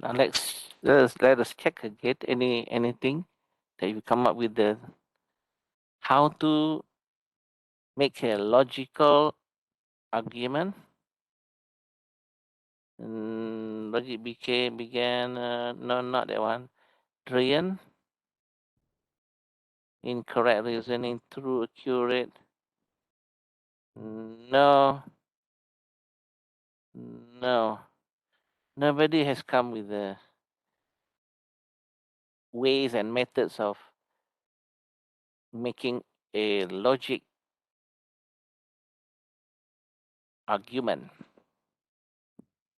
Now let us check again anything that you come up with the how to make a logical argument. Logic began no, not that one. Drian, incorrect reasoning, true, accurate. No, no. Nobody has come with the ways and methods of making a logic argument.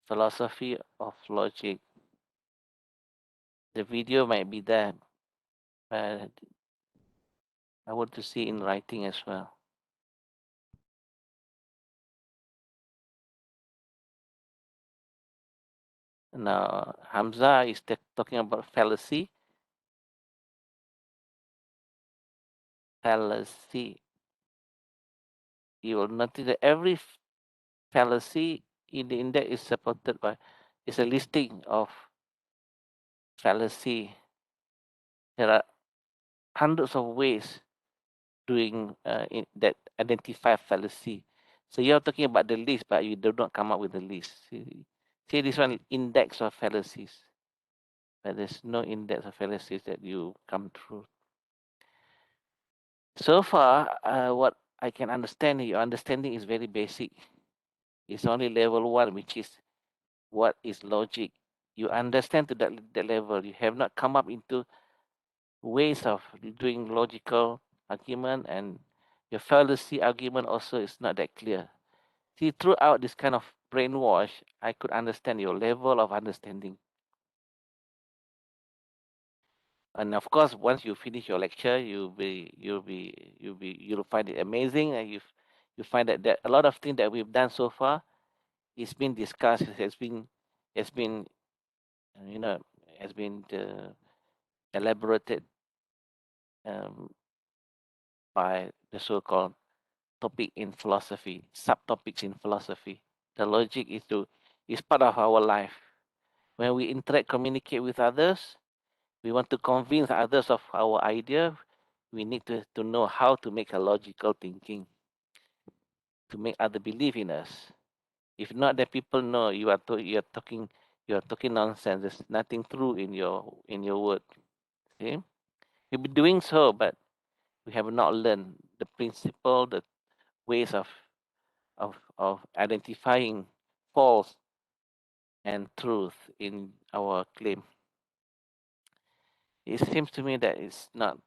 Philosophy of logic. The video might be there, but I want to see in writing as well. Now, Hamza is talking about fallacy. Fallacy. You will notice that every fallacy in the index is supported by, is a listing of fallacy. There are hundreds of ways doing that identify fallacy. So you're talking about the list, but you do not come up with the list. See this one, index of fallacies. But there's no index of fallacies that you come through. So far, what I can understand, your understanding is very basic. It's only level 1, which is what is logic. You understand to that level. You have not come up into ways of doing logical argument, and your fallacy argument also is not that clear. See, throughout this kind of brainwash, I could understand your level of understanding. And of course, once you finish your lecture, you'll find it amazing, and you find that a lot of things that we've done so far is been discussed, has been you know has been elaborated by the so-called topic in philosophy, subtopics in philosophy. The logic is part of our life. When we interact, communicate with others, we want to convince others of our idea. We need to know how to make a logical thinking to make other believe in us. If not, that people know you're talking nonsense. There's nothing true in your word. Okay, you'll be doing so, but we have not learned the principle, the ways of identifying false and truth in our claim. It seems to me that it's not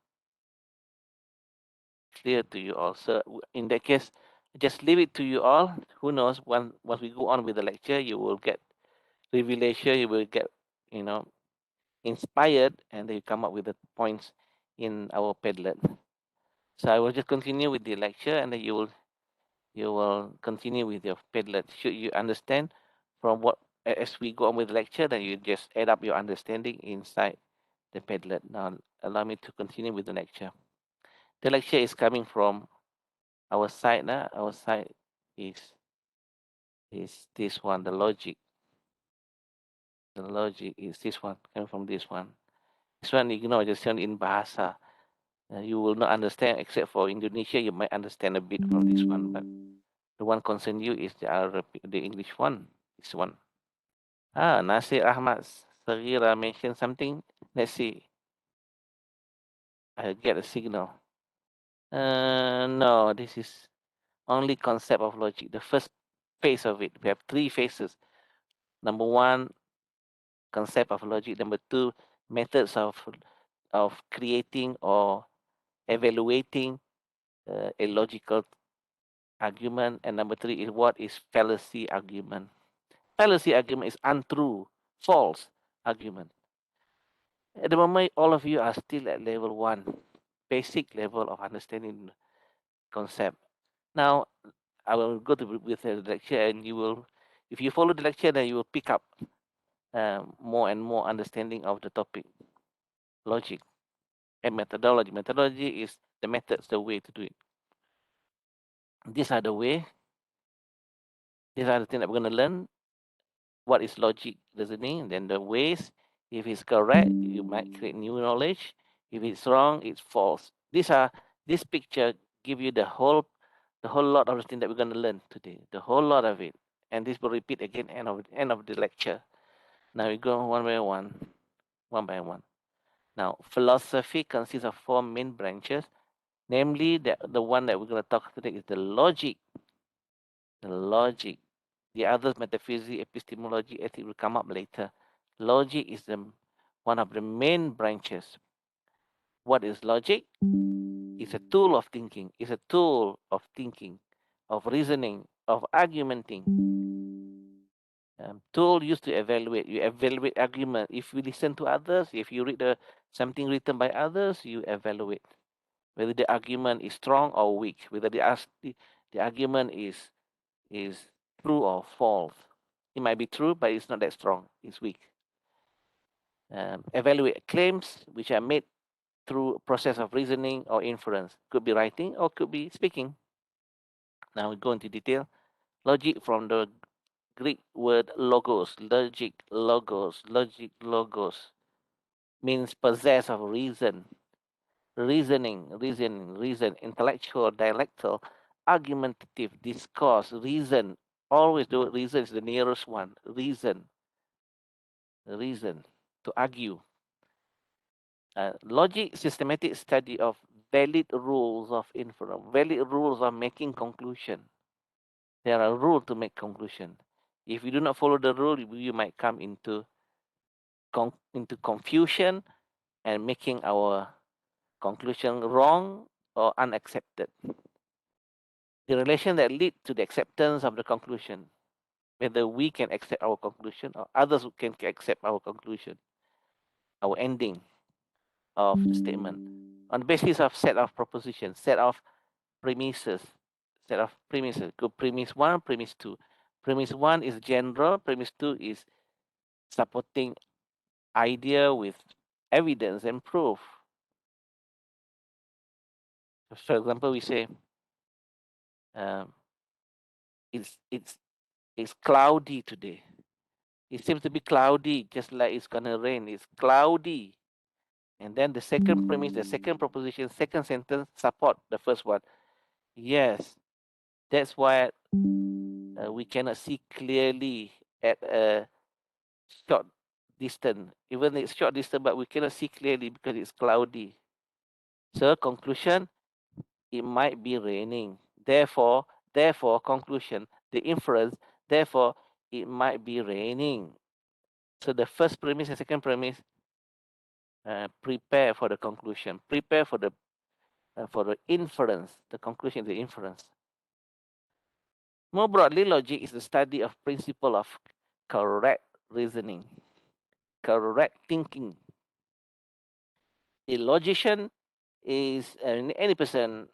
clear to you all. So in that case, just leave it to you all. Who knows? Once we go on with the lecture, you will get revelation. You will get inspired, and then you come up with the points in our Padlet. So I will just continue with the lecture, and then you will continue with your Padlet. Should you understand from what as we go on with the lecture, then you just add up your understanding inside the Padlet. Now allow me to continue with the lecture. The lecture is coming from our side. Our side is this one, the logic. The logic is this one, coming from this one. This one ignore, just in bahasa. You will not understand, except for Indonesia, you might understand a bit from this one, but the one concern you is the Arabic, the English one. This one. Nasir Ahmad Sagira mentioned something. Let's see. I get a signal. No, this is only concept of logic. The first phase of it. We have 3 phases. Number 1, concept of logic. Number 2, methods of creating or evaluating a logical argument. And number 3 is what is fallacy argument. Fallacy argument is untrue, false argument. At the moment, all of you are still at level 1, basic level of understanding concept. Now, I will go to with the lecture, and you will, if you follow the lecture, then you will pick up more and more understanding of the topic, logic, and methodology. Methodology is the methods, the way to do it. These are the way. These are the things that we're going to learn. what is logic reasoning, then the ways. If it's correct, you might create new knowledge. If it's wrong, it's false. This picture give you the whole lot of the thing that we're going to learn today, the whole lot of it, and this will repeat again end of the lecture. Now we go one by one, one by one. Now philosophy consists of four main branches, namely the one that we're going to talk today is the logic. The logic. The others, metaphysics, epistemology, ethics, will come up later. Logic is one of the main branches. What is logic? It's a tool of thinking. It's a tool of thinking, of reasoning, of argumenting. Tool used to evaluate. You evaluate argument. If you listen to others, if you read something written by others, you evaluate whether the argument is strong or weak, whether the argument is true or false. It might be true, but it's not that strong. It's weak. Evaluate claims which are made through a process of reasoning or inference. Could be writing or could be speaking. Now we go into detail. Logic from the Greek word logos. Logic, logos means possess of reason. Reason, intellectual, dialectal, argumentative, discourse, reason. Always the word reason is the nearest one. Reason, to argue. Logic, systematic study of valid rules of inference, valid rules of making conclusion. There are rules to make conclusion. If you do not follow the rule, you might come into confusion and making our conclusion wrong or unaccepted. The relation that lead to the acceptance of the conclusion, whether we can accept our conclusion or others can accept our conclusion, our ending of the statement, on the basis of set of propositions, set of premises. Go premise one, premise two. Premise one is general. Premise two is supporting idea with evidence and proof. For example, we say um, it's it's it's cloudy today. It seems to be cloudy, just like it's gonna rain. It's cloudy. And then the second premise, the second proposition, second sentence support the first one. Yes, that's why we cannot see clearly at a short distance. Even it's short distance, but we cannot see clearly because it's cloudy. So conclusion, it might be raining. Therefore, conclusion, the inference, therefore, it might be raining. So the first premise and second premise, prepare for the conclusion, prepare for the inference, the conclusion, the inference. More broadly, logic is the study of principle of correct reasoning, correct thinking. A logician is any person,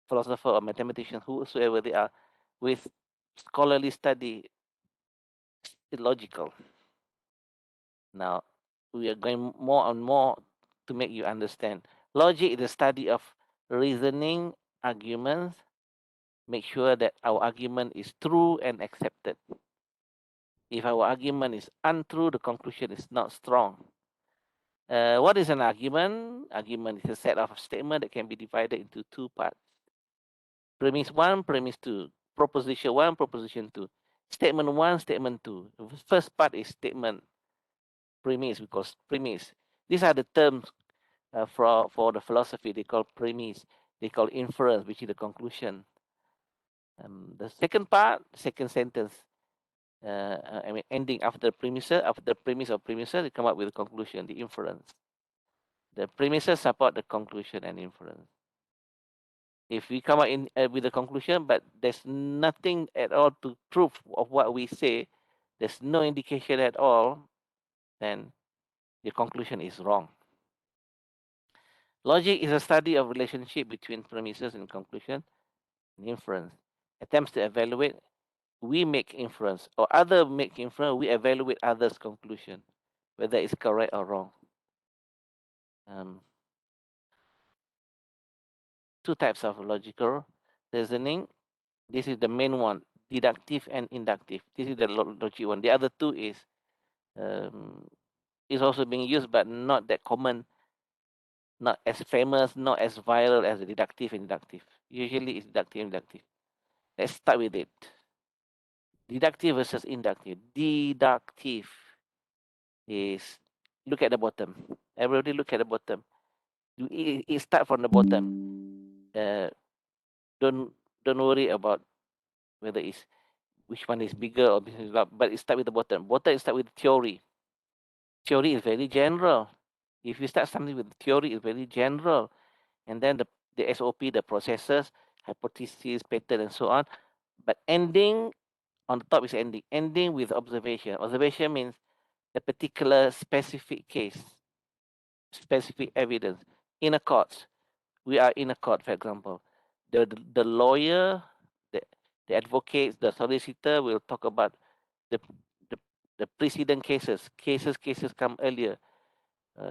philosopher or mathematician, whosoever they are, with scholarly study, logical. Now, we are going more and more to make you understand. Logic is the study of reasoning, arguments, make sure that our argument is true and accepted. If our argument is untrue, the conclusion is not strong. What is an argument? Argument is a set of statements that can be divided into two parts. Premise one, premise two. Proposition one, proposition two. Statement one, statement two. The first part is statement. Premise, because premise. These are the terms for the philosophy. They call premise. They call inference, which is the conclusion. The second part, second sentence, ending after the premise of premises, they come up with a conclusion, the inference. The premises support the conclusion and inference. If we come up with a conclusion, but there's nothing at all to prove of what we say, there's no indication at all, then your conclusion is wrong. Logic is a study of relationship between premises and conclusion and inference. Attempts to evaluate, we make inference, or other make inference, we evaluate others' conclusion, whether it's correct or wrong. Two types of logical reasoning. This is the main one. deductive and inductive. This is the logic one. The other two is also being used, but not that common, not as famous, not as viral as the deductive and inductive. Usually it's deductive and inductive. Let's start with it. Deductive versus inductive. Deductive is, look at the bottom. Everybody look at the bottom. It start from the bottom. Don't worry about whether it's which one is bigger or but it start with the bottom. Bottom is start with theory. Theory is very general. If you start something with theory, it's very general. And then the SOP, the processes, hypothesis, pattern, and so on. But ending on the top is ending. Ending with observation. Observation means a particular specific case, specific evidence. In a court, we are in a court, for example. The lawyer, the, the advocate, the solicitor will talk about the, the, the precedent cases. Cases come earlier.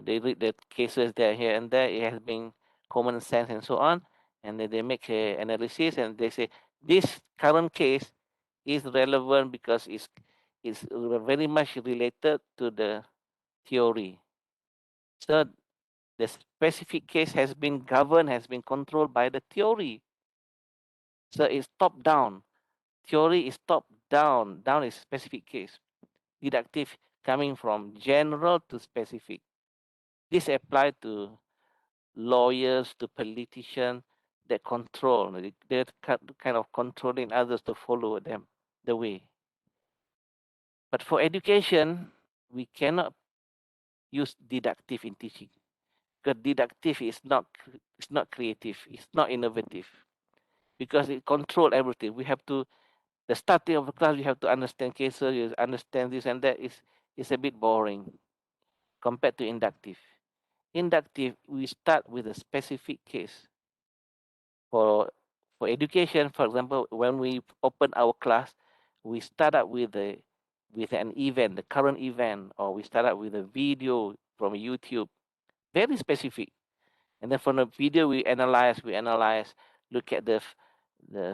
They read the cases there, here and there. It has been common sense and so on. And then they make an analysis and they say, this current case is relevant because it's very much related to the theory. So the specific case has been governed, has been controlled by the theory. So it's top down. Theory is top down. Down is specific case. Deductive coming from general to specific. This applies to lawyers, to politicians that control. They're kind of controlling others to follow them the way. But for education, we cannot use deductive in teaching because deductive is not creative, it's not innovative because it controls everything. We have to, the starting of the class, we have to understand cases, you understand this and that is a bit boring compared to inductive. Inductive, we start with a specific case. For education, for example, when we open our class, we start up with an event, the current event, or we start up with a video from YouTube, very specific. And then from the video, we analyze, look at the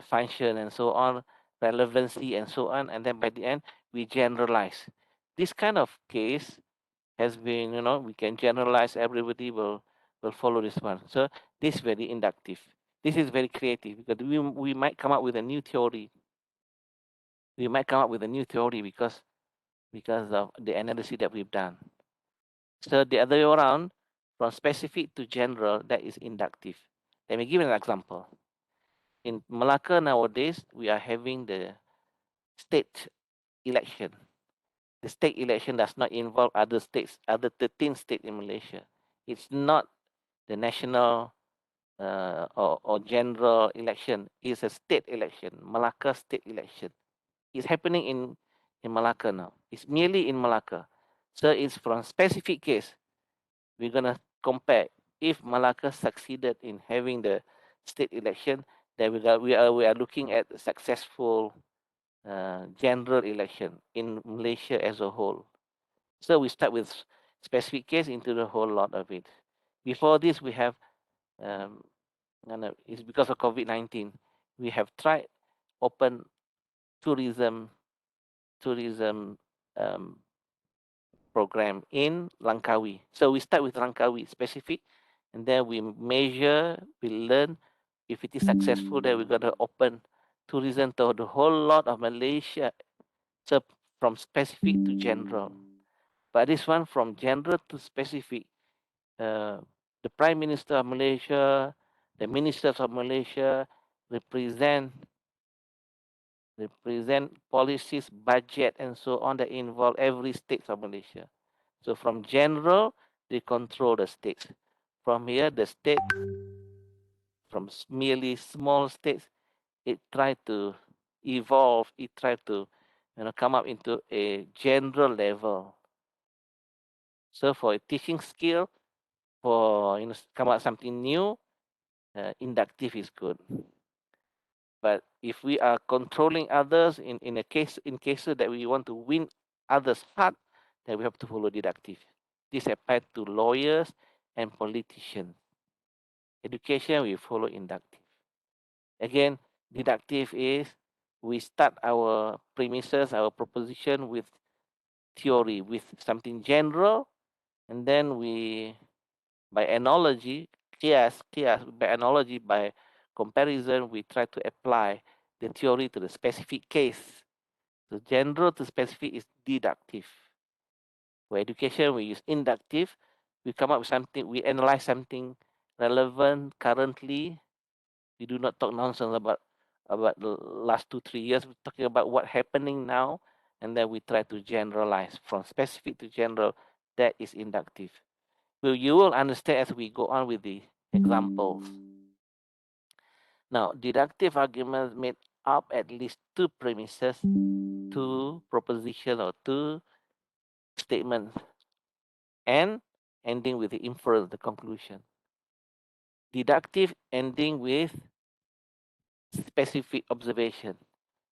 function and so on, relevancy and so on. And then by the end, we generalize. This kind of case has been, we can generalize, everybody will follow this one. So this is very inductive. This is very creative because we might come up with a new theory. We might come up with a new theory because of the analysis that we've done. So the other way around, from specific to general, that is inductive. Let me give an example. In Malacca nowadays, we are having the state election. The state election does not involve other states, other 13 states in Malaysia. It's not the national or general election. It's a state election, Malacca state election. It's happening in Malacca now. It's merely in Malacca. So it's from specific case. We're going to compare. If Malacca succeeded in having the state election, then we are looking at a successful general election in Malaysia as a whole. So we start with specific case into the whole lot of it. Before this, we have, it's because of COVID-19, we have tried open tourism program in Langkawi. So we start with Langkawi specific, and then we measure, we learn. If it is successful, then we're going to open tourism to the whole lot of Malaysia. So from specific to general. But this one from general to specific, the Prime Minister of Malaysia, the ministers of Malaysia represent policies, budget, and so on that involve every state of Malaysia. So from general, they control the states. From here, the state, from merely small states, it tried to evolve, it tried to come up into a general level. So for a teaching skill, for come out something new, inductive is good. But if we are controlling others in cases that we want to win others' heart, then we have to follow deductive. This applies to lawyers and politicians. Education, we follow inductive. Again, deductive is we start our premises, our proposition with theory, with something general, and then we, by analogy, by analogy, by comparison, we try to apply the theory to the specific case. The general to specific is deductive. For education, we use inductive. We come up with something, we analyze something relevant currently. We do not talk nonsense about the last 2-3 years. We're talking about what happening now, and then we try to generalize from specific to general. That is inductive. Well, you will understand as we go on with the examples. Now, deductive arguments made up at least two premises, two propositions, or two statements, and ending with the inference, the conclusion. Deductive ending with specific observation.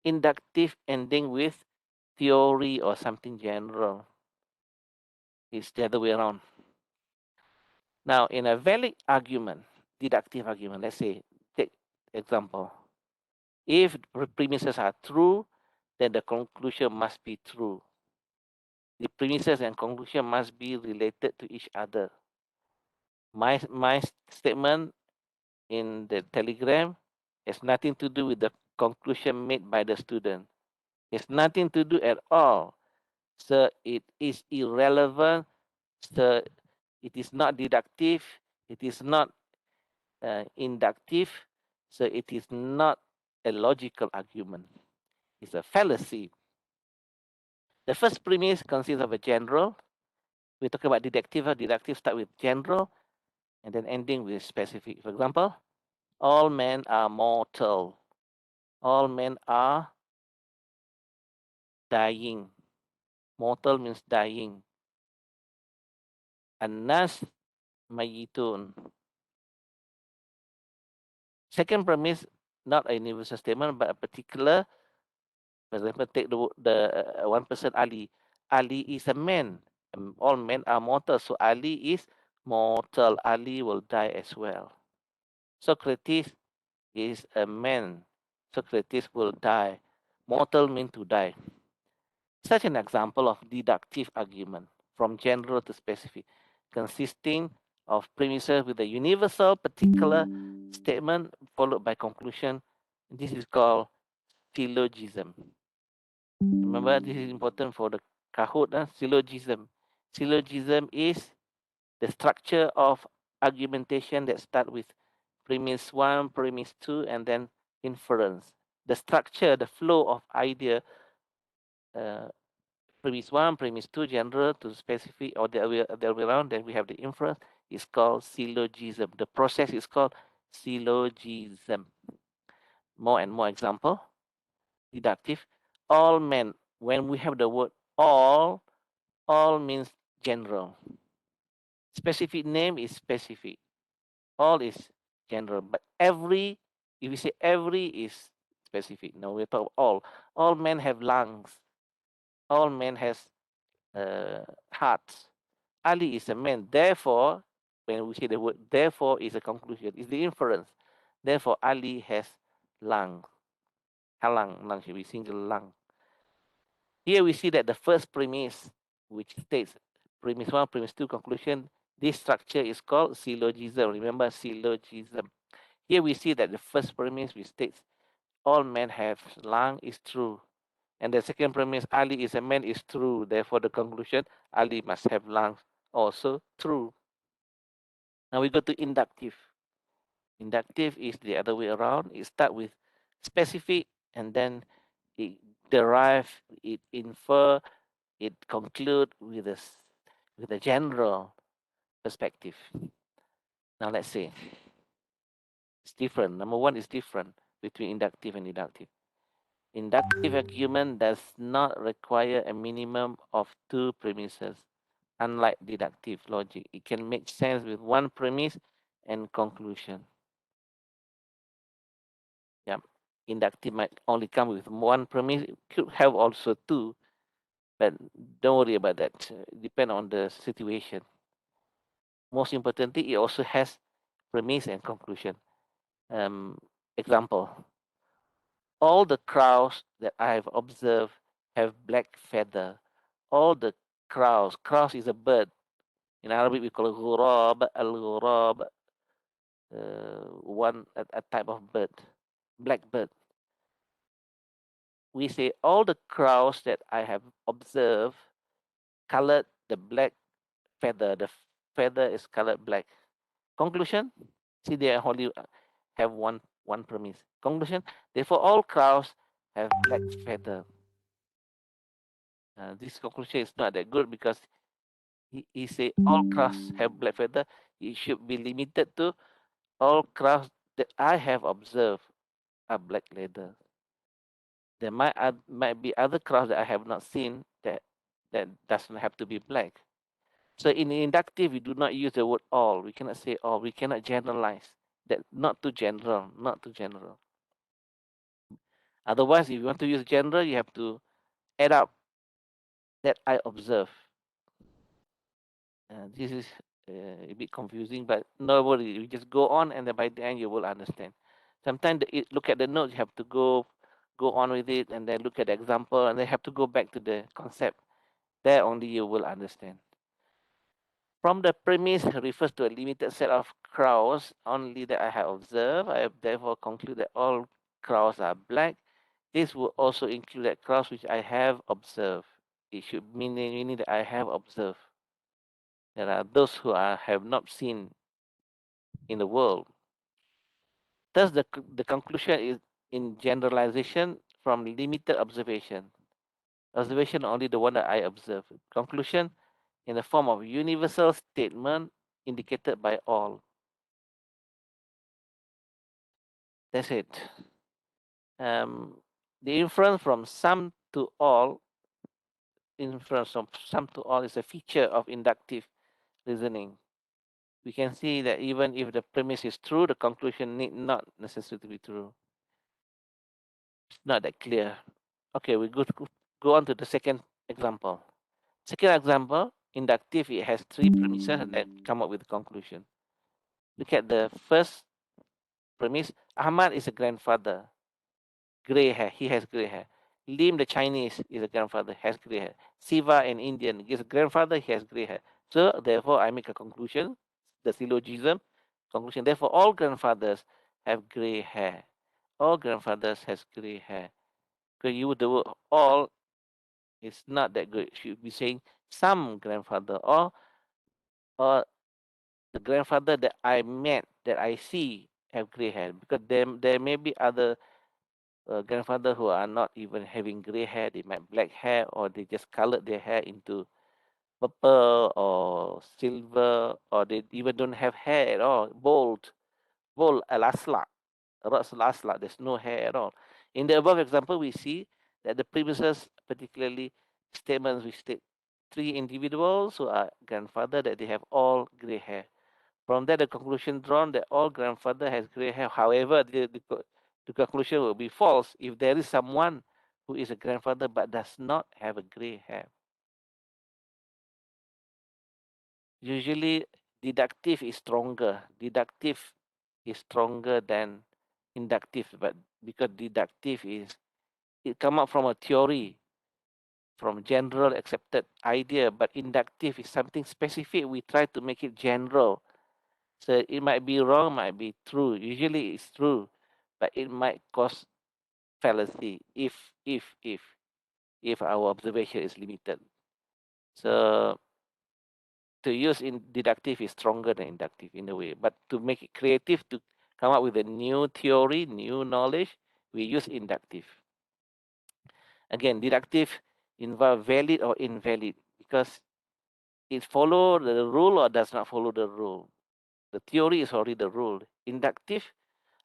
Inductive ending with theory or something general. It's the other way around. Now, in a valid argument, deductive argument, let's say, take example. If the premises are true, then the conclusion must be true. The premises and conclusion must be related to each other. My statement in the telegram has nothing to do with the conclusion made by the student. It's nothing to do at all. So it is irrelevant. So it is not deductive. It is not inductive. So it is not a logical argument. It's a fallacy. The first premise consists of a general. We talk about deductive. Deductive start with general and then ending with specific. For example, all men are mortal. All men are dying. Mortal means dying. An-nas mayitun. Second premise, not a universal statement, but a particular. For example, take the one person, Ali. Ali is a man. All men are mortal. So Ali is mortal. Ali will die as well. Socrates is a man. Socrates will die. Mortal means to die. Such an example of deductive argument from general to specific, consisting of premises with a universal particular statement followed by conclusion. This is called syllogism. Remember, this is important for the Kahoot. Syllogism. Syllogism is the structure of argumentation that start with premise 1, premise 2, and then inference. The structure, the flow of idea, premise 1, premise 2, general to specific, or the other way around, then we have the inference, is called syllogism. The process is called syllogism. More and more example. Deductive. All men, when we have the word all means general. Specific name is specific. All is general. But every, if we say every is specific. No, we talk all. All men have lungs. All men has hearts. Ali is a man. Therefore, when we say the word therefore is a conclusion, is the inference. Therefore, Ali has lung. Lung should be single lung. Here we see that the first premise, which states premise 1, premise 2, conclusion, this structure is called syllogism. Remember, syllogism. Here we see that the first premise, which states all men have lung, is true. And the second premise, Ali is a man, is true. Therefore, the conclusion, Ali must have lungs, also true. Now we go to inductive. Inductive is the other way around. It starts with specific and then it derive, it infer, it conclude with a general perspective. Now let's see. It's different. Number one is different between inductive and deductive. Inductive argument does not require a minimum of two premises. Unlike deductive logic, it can make sense with one premise and conclusion. Yeah, inductive might only come with one premise. It could have also two, but don't worry about that. Depend on the situation. Most importantly, it also has premise and conclusion. Example: All the crows that I have observed have black feather. All the crows. Crows is a bird. In Arabic, we call it ghurab, al-ghurab, a type of bird, black bird. We say all the crows that I have observed colored the black feather. The feather is colored black. Conclusion? See, they only have one premise. Conclusion? Therefore, all crows have black feather. This conclusion is not that good because he say all crows have black feather. It should be limited to all crows that I have observed are black leather. There might be other crows that I have not seen that doesn't have to be black. So in inductive, we do not use the word all. We cannot say all. We cannot generalize. That not too general. Not too general. Otherwise, if you want to use general, you have to add up that I observe. This is a bit confusing, but no worry. You just go on, and then by the end you will understand. Sometimes look at the notes. You have to go on with it, and then look at the example, and then have to go back to the concept. There only you will understand. From the premise refers to a limited set of crows only that I have observed. I have therefore concluded that all crows are black. This would also include that crows which I have observed. It should meaning that I have observed. There are those who have not seen in the world. Thus, the conclusion is in generalization from limited observation. Observation only the one that I observe. Conclusion in the form of universal statement indicated by all. That's it. The inference from some to all, inference from some to all is a feature of inductive reasoning. We can see that even if the premise is true, the conclusion need not necessarily be true. It's not that clear. Okay, we go on to the second example. Second example, inductive, it has three premises and then come up with a conclusion. Look at the first premise. Ahmad is a grandfather. Gray hair. He has gray hair. Lim, the Chinese, is a grandfather, has gray hair. Siva, an Indian, is a grandfather, he has gray hair. So therefore, I make a conclusion, the syllogism conclusion. Therefore, all grandfathers have gray hair. All grandfathers has gray hair. Because you the word all is not that good. You should be saying some grandfather or the grandfather that I met, that I see, have gray hair. Because there may be other grandfather who are not even having gray hair, they might black hair, or they just colored their hair into purple or silver, or they even don't have hair at all, bald alasla, ras there's no hair at all. In the above example, we see that the premises, particularly statements which state three individuals who are grandfather, that they have all gray hair. From that, the conclusion drawn that all grandfather has gray hair. However, the conclusion will be false if there is someone who is a grandfather but does not have a gray hair. Usually, deductive is stronger. Deductive is stronger than inductive, but because deductive it come up from a theory, from general accepted idea, but inductive is something specific. We try to make it general. So it might be wrong, might be true. Usually it's true, but it might cause fallacy if our observation is limited. So to use in deductive is stronger than inductive in a way, but to make it creative, to come up with a new theory, new knowledge, we use inductive. Again, deductive involve valid or invalid because it follow the rule or does not follow the rule. The theory is already the rule. Inductive,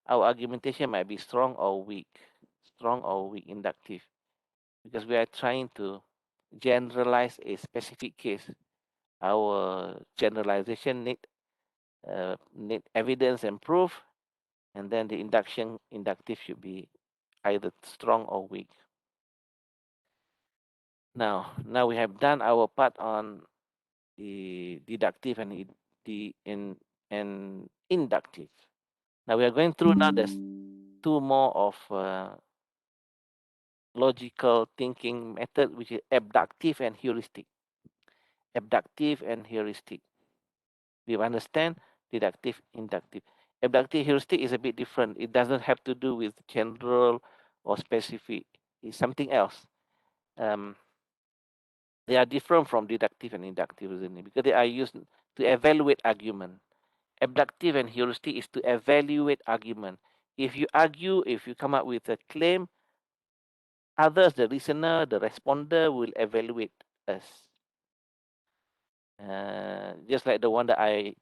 our argumentation might be strong or weak. Strong or weak, inductive. Because we are trying to generalize a specific case. Our generalization need evidence and proof, and then the inductive should be either strong or weak. Now we have done our part on the deductive and inductive. Now we are going through now. There's two more of logical thinking method, which is abductive and heuristic. Abductive and heuristic. We understand deductive, inductive. Abductive heuristic is a bit different. It doesn't have to do with general or specific. It's something else. They are different from deductive and inductive reasoning because they are used to evaluate argument. Abductive and heuristic is to evaluate argument. If you argue, if you come up with a claim, others, the listener, the responder, will evaluate us. Just like the one that I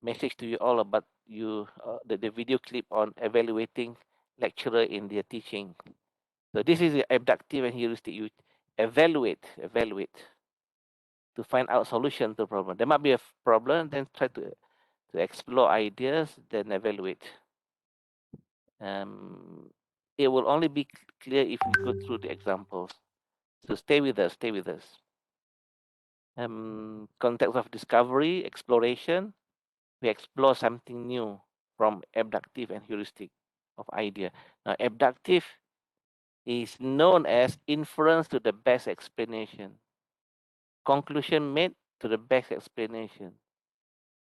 messaged to you all about the video clip on evaluating lecturer in their teaching. So this is the abductive and heuristic. You evaluate to find out solution to the problem. There might be a problem, then try to explore ideas, then evaluate. It will only be clear if we go through the examples. So stay with us, stay with us. Context of discovery, exploration. We explore something new from abductive and heuristic of idea. Now, abductive is known as inference to the best explanation. Conclusion made to the best explanation.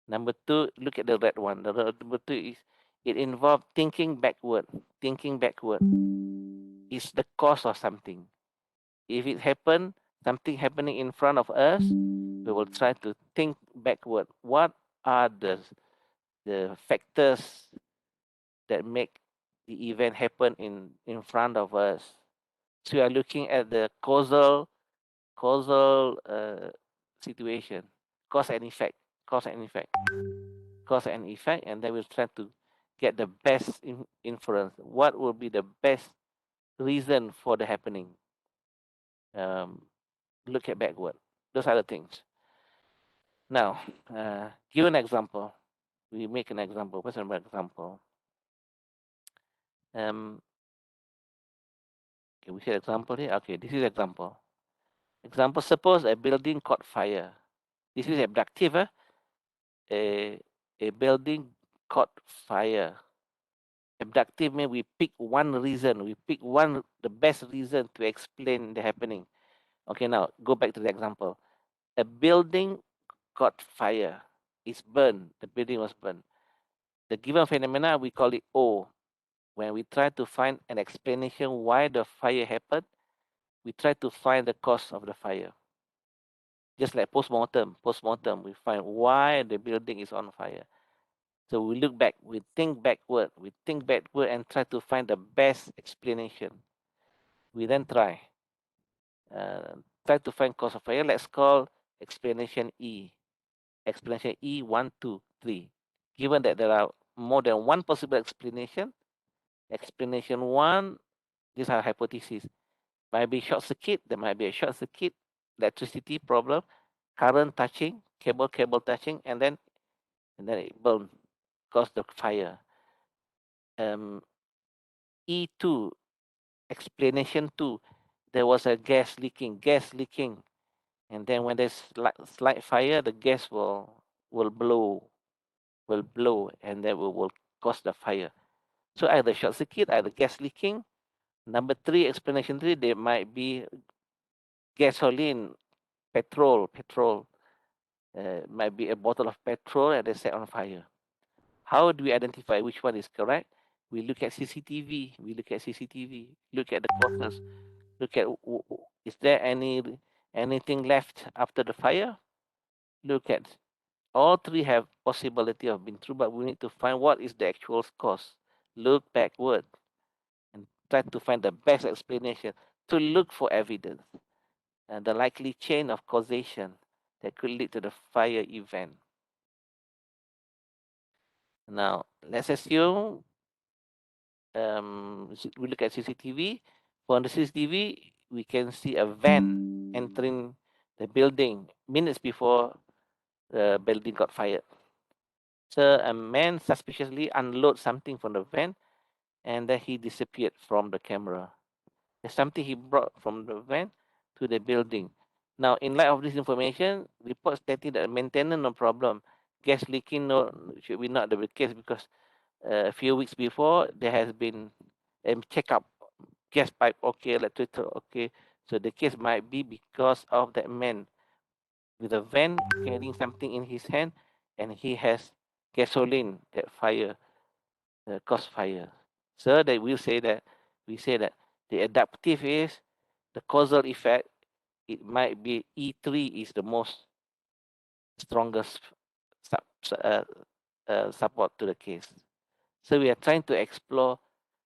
Number two, look at the red one. The number two is it involves thinking backward. Thinking backward is the cause of something. If it happened, something happening in front of us, we will try to think backward. What are the factors that make the event happen in front of us? So we are looking at the causal situation, cause and effect, cause and effect, cause and effect, and then we'll try to get the best inference. What will be the best reason for the happening? Look at backward. Those are the things. Now, give an example. We make an example. What's an example? Okay, we see example here. Okay, this is example. Example, suppose a building caught fire. This is abductive. A building caught fire. Abductive means we pick one reason. We pick the best reason to explain the happening. Okay, now go back to the example. A building caught fire. It's burned. The building was burned. The given phenomena, we call it O. When we try to find an explanation why the fire happened, we try to find the cause of the fire. Just like postmortem, we find why the building is on fire. So we look back, we think backward and try to find the best explanation. We then try to find cause of fire. Let's call explanation E. Explanation E 1, 2, 3. Given that there are more than one possible explanation, explanation 1, these are hypotheses. Might be short circuit, there might be a short circuit, electricity problem, current touching, cable touching, and then it burned, caused the fire. E2, explanation 2, there was a gas leaking, and then when there's slight fire, the gas will blow, and that will cause the fire. So either short circuit, either gas leaking. Number 3, explanation 3, there might be gasoline, petrol, might be a bottle of petrol and they set on fire. How do we identify which one is correct? We look at CCTV. Look at the causes. Look at is there anything left after the fire? Look at all three have possibility of being true, but we need to find what is the actual cause. Look backward and try to find the best explanation. To look for evidence and the likely chain of causation that could lead to the fire event. Now, let's assume we look at CCTV. For the CCTV, we can see a van entering the building minutes before the building got fired. So a man suspiciously unloads something from the van and then he disappeared from the camera. There's something he brought from the van to the building. Now, in light of this information, reports stating that maintenance no problem, gas leaking no should be not the case because a few weeks before there has been a checkup gas pipe okay, electrical okay. So the case might be because of that man with a van carrying something in his hand, and he has gasoline that fire cause fire. So they will say that we say that the adaptive is the causal effect. It might be E3 is the most strongest support to the case. So we are trying to explore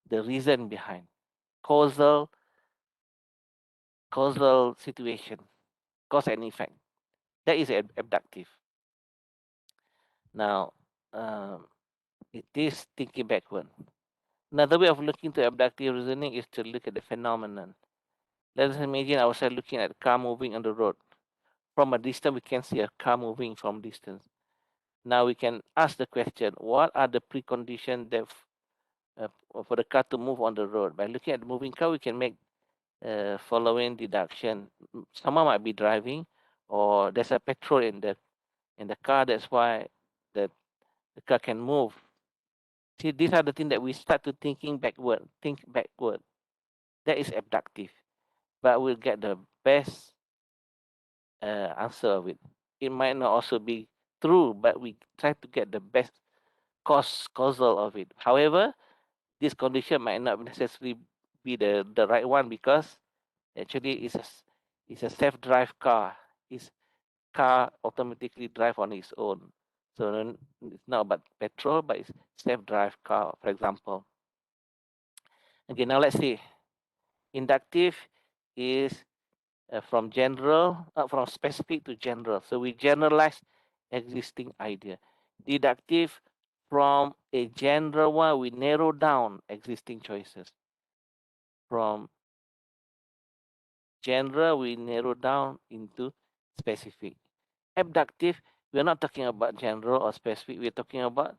the reason behind causal situation, cause and effect. That is abductive. Now, it is thinking backward. Another way of looking to abductive reasoning is to look at the phenomenon. Let us imagine ourselves looking at a car moving on the road. From a distance, we can see a car moving from distance. Now we can ask the question: what are the preconditions that for the car to move on the road? By looking at the moving car, we can make following deduction. Someone might be driving, or there's a petrol in the car. That's why the car can move. See, these are the things that we start to thinking backward. Think backward. That is abductive, but we'll get the best answer of it. It might not also be true, but we try to get the best causal of it. However, this condition might not necessarily be the right one, because actually it's a self-drive car. It's car automatically drive on its own. So it's not about petrol, but it's self-drive car, for example. Okay, now let's see. Inductive is from specific to general. So we generalize existing idea. Deductive, from a general one, we narrow down existing choices. From general, we narrow down into specific. Abductive, we're not talking about general or specific. We're talking about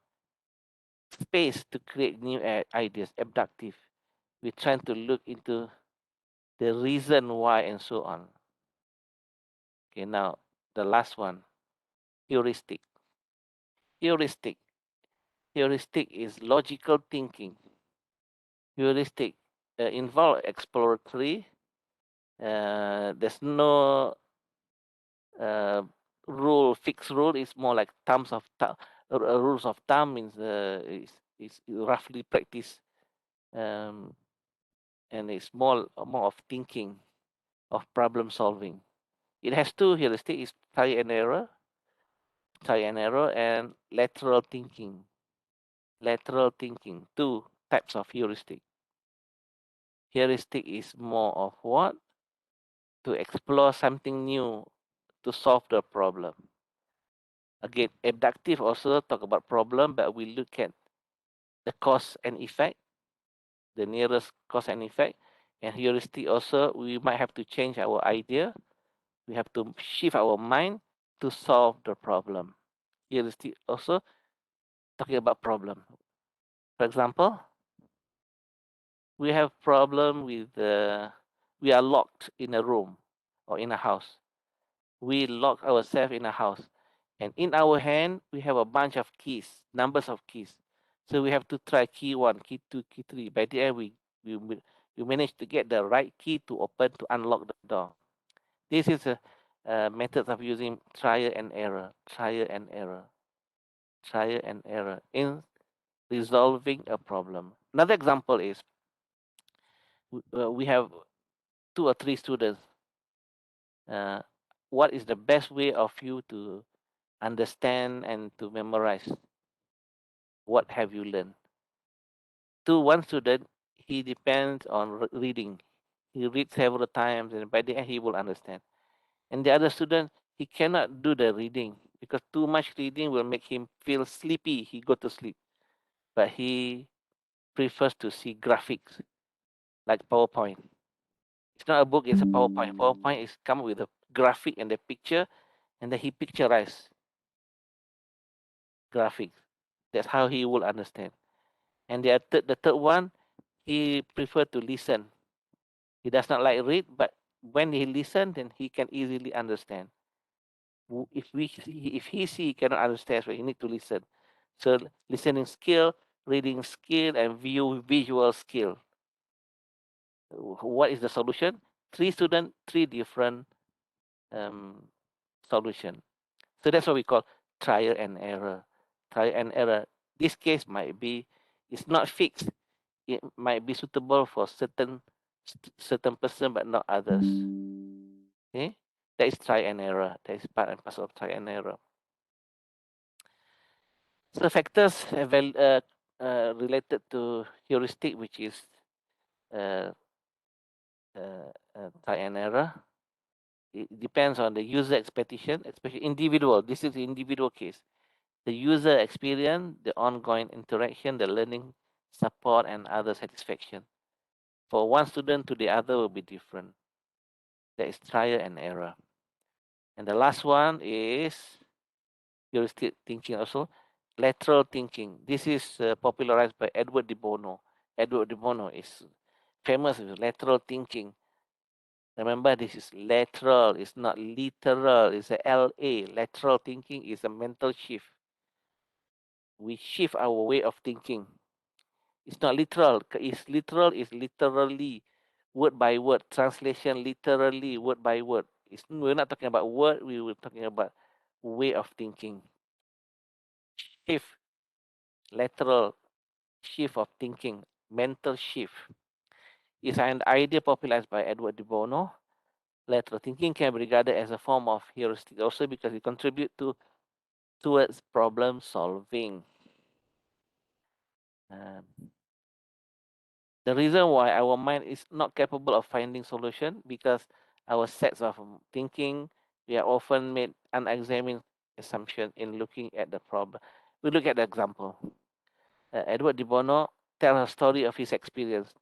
space to create new ideas. Abductive, we're trying to look into the reason why and so on. Okay, now the last one, heuristic. Heuristic. Heuristic is logical thinking. Heuristic involve exploratory. There's no fixed rule. It's more like rules of thumb. Means is roughly practice, um, and it's more of thinking, of problem solving. It has two heuristic: is try and error, and lateral thinking. Lateral thinking. Two types of heuristic. Heuristic is more of what? To explore something new to solve the problem. Again, abductive also talk about problem, but we look at the cause and effect, the nearest cause and effect. And heuristic also, we might have to change our idea. We have to shift our mind to solve the problem. Heuristic also talking about problem. For example, we have problem with we are locked in a room or in a house. We lock ourselves in a house, and in our hand we have a bunch of keys, numbers of keys. So we have to try key 1, key 2, key 3. By the end, we we manage to get the right key to open, to unlock the door. This is a method of using trial and error, trial and error, trial and error in resolving a problem. Another example is we have 2 or 3 students. uh, what is the best way of you to understand and to memorize? What have you learned? To one student, he depends on reading. He reads several times, and by the end, he will understand. And the other student, he cannot do the reading, because too much reading will make him feel sleepy. He go to sleep, but he prefers to see graphics like PowerPoint. It's not a book; it's a PowerPoint. PowerPoint is come with a graphic and the picture, and then he picturize graphics. That's how he will understand. And the third one, he prefer to listen. He does not like read, but when he listen, then he can easily understand. If he see he cannot understand, so he need to listen. So listening skill, reading skill, and visual skill. What is the solution? 3 students, 3 different um, solution. So that's what we call trial and error. Trial and error. This case might be, it's not fixed. It might be suitable for certain person but not others. Okay, that is try and error. That is part and parcel of try and error. So factors related to heuristic, which is uh, try and error. It depends on the user expectation, especially individual. This is the individual case. The user experience, the ongoing interaction, the learning support, and other satisfaction. For one student to the other will be different. That is trial and error. And the last one is heuristic thinking also. Lateral thinking. This is popularized by Edward de Bono. Edward de Bono is famous with lateral thinking. Remember, this is lateral, it's not literal, it's a LA. Lateral thinking is a mental shift. We shift our way of thinking. It's not literal. It's literal is literally word by word. Translation literally word by word. We're not talking about word, we were talking about way of thinking. Shift, lateral shift of thinking, mental shift is an idea popularized by Edward de Bono. Lateral thinking can be regarded as a form of heuristic also because it contributes towards problem solving. Um, the reason why our mind is not capable of finding solution because our sets of thinking, we are often made unexamined assumption in looking at the problem. We look at the example. Edward de Bono tells a story of his experience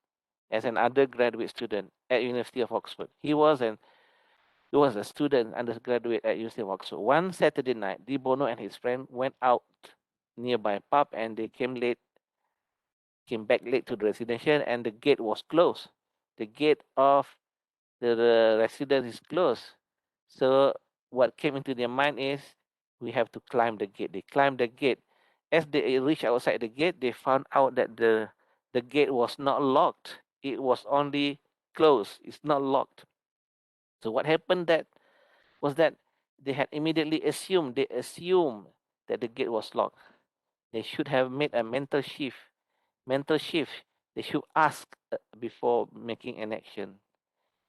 as an undergraduate student at University of Oxford. He was a student undergraduate at University of Oxford. One Saturday night, De Bono and his friend went out nearby pub and they came back late to the residential and the gate was closed. The gate of the residence is closed. So what came into their mind is we have to climb the gate. They climbed the gate. As they reached outside the gate, they found out that the gate was not locked. It was only closed. It's not locked. So what happened that was that they had immediately assumed that the gate was locked. They should have made a mental shift. Mental shift. They should ask before making an action.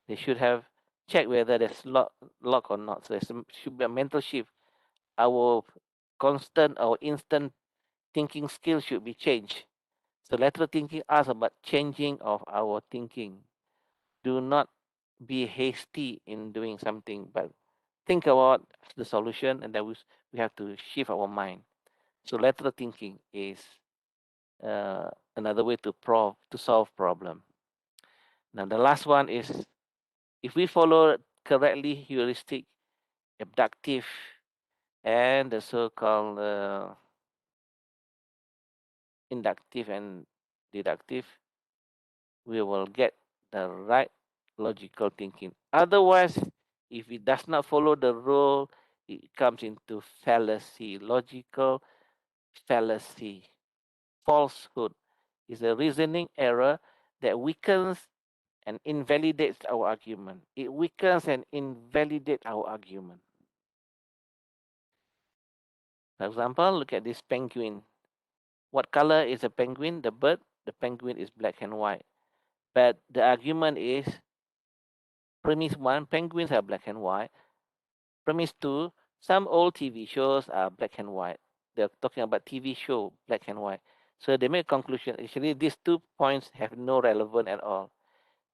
They should have checked whether there's lock or not. So there should be a mental shift. Our constant, our instant thinking skill should be changed. So lateral thinking asks about changing of our thinking. Do not be hasty in doing something, but think about the solution, and then we have to shift our mind. So lateral thinking is another way to solve problem. Now the last one is if we follow correctly heuristic, abductive, and the so-called inductive and deductive, we will get the right logical thinking. Otherwise, if it does not follow the rule, it comes into fallacy. Logical fallacy. Falsehood is a reasoning error that weakens and invalidates our argument. It weakens and invalidates our argument. For example, look at this penguin. What color is a penguin? The bird? The penguin is black and white. But the argument is premise one, penguins are black and white. Premise two, some old TV shows are black and white. They're talking about TV show, black and white. So they make a conclusion. Actually, these 2 points have no relevance at all.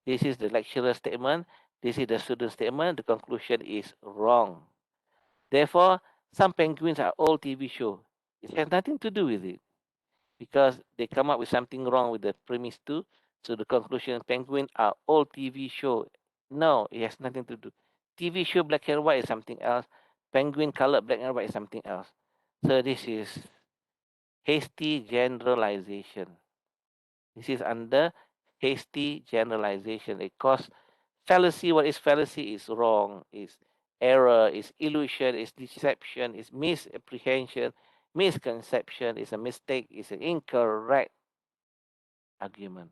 This is the lecturer statement. This is the student statement. The conclusion is wrong. Therefore, some penguins are old TV show. It has nothing to do with it because they come up with something wrong with the premise two. So the conclusion penguin are old TV show. No, it has nothing to do. TV show black and white is something else. Penguin colored black and white is something else. So this is hasty generalization. This is under hasty generalization. Because fallacy, what is fallacy is wrong, is error, is illusion, is deception, is misapprehension, misconception, is a mistake, is an incorrect argument.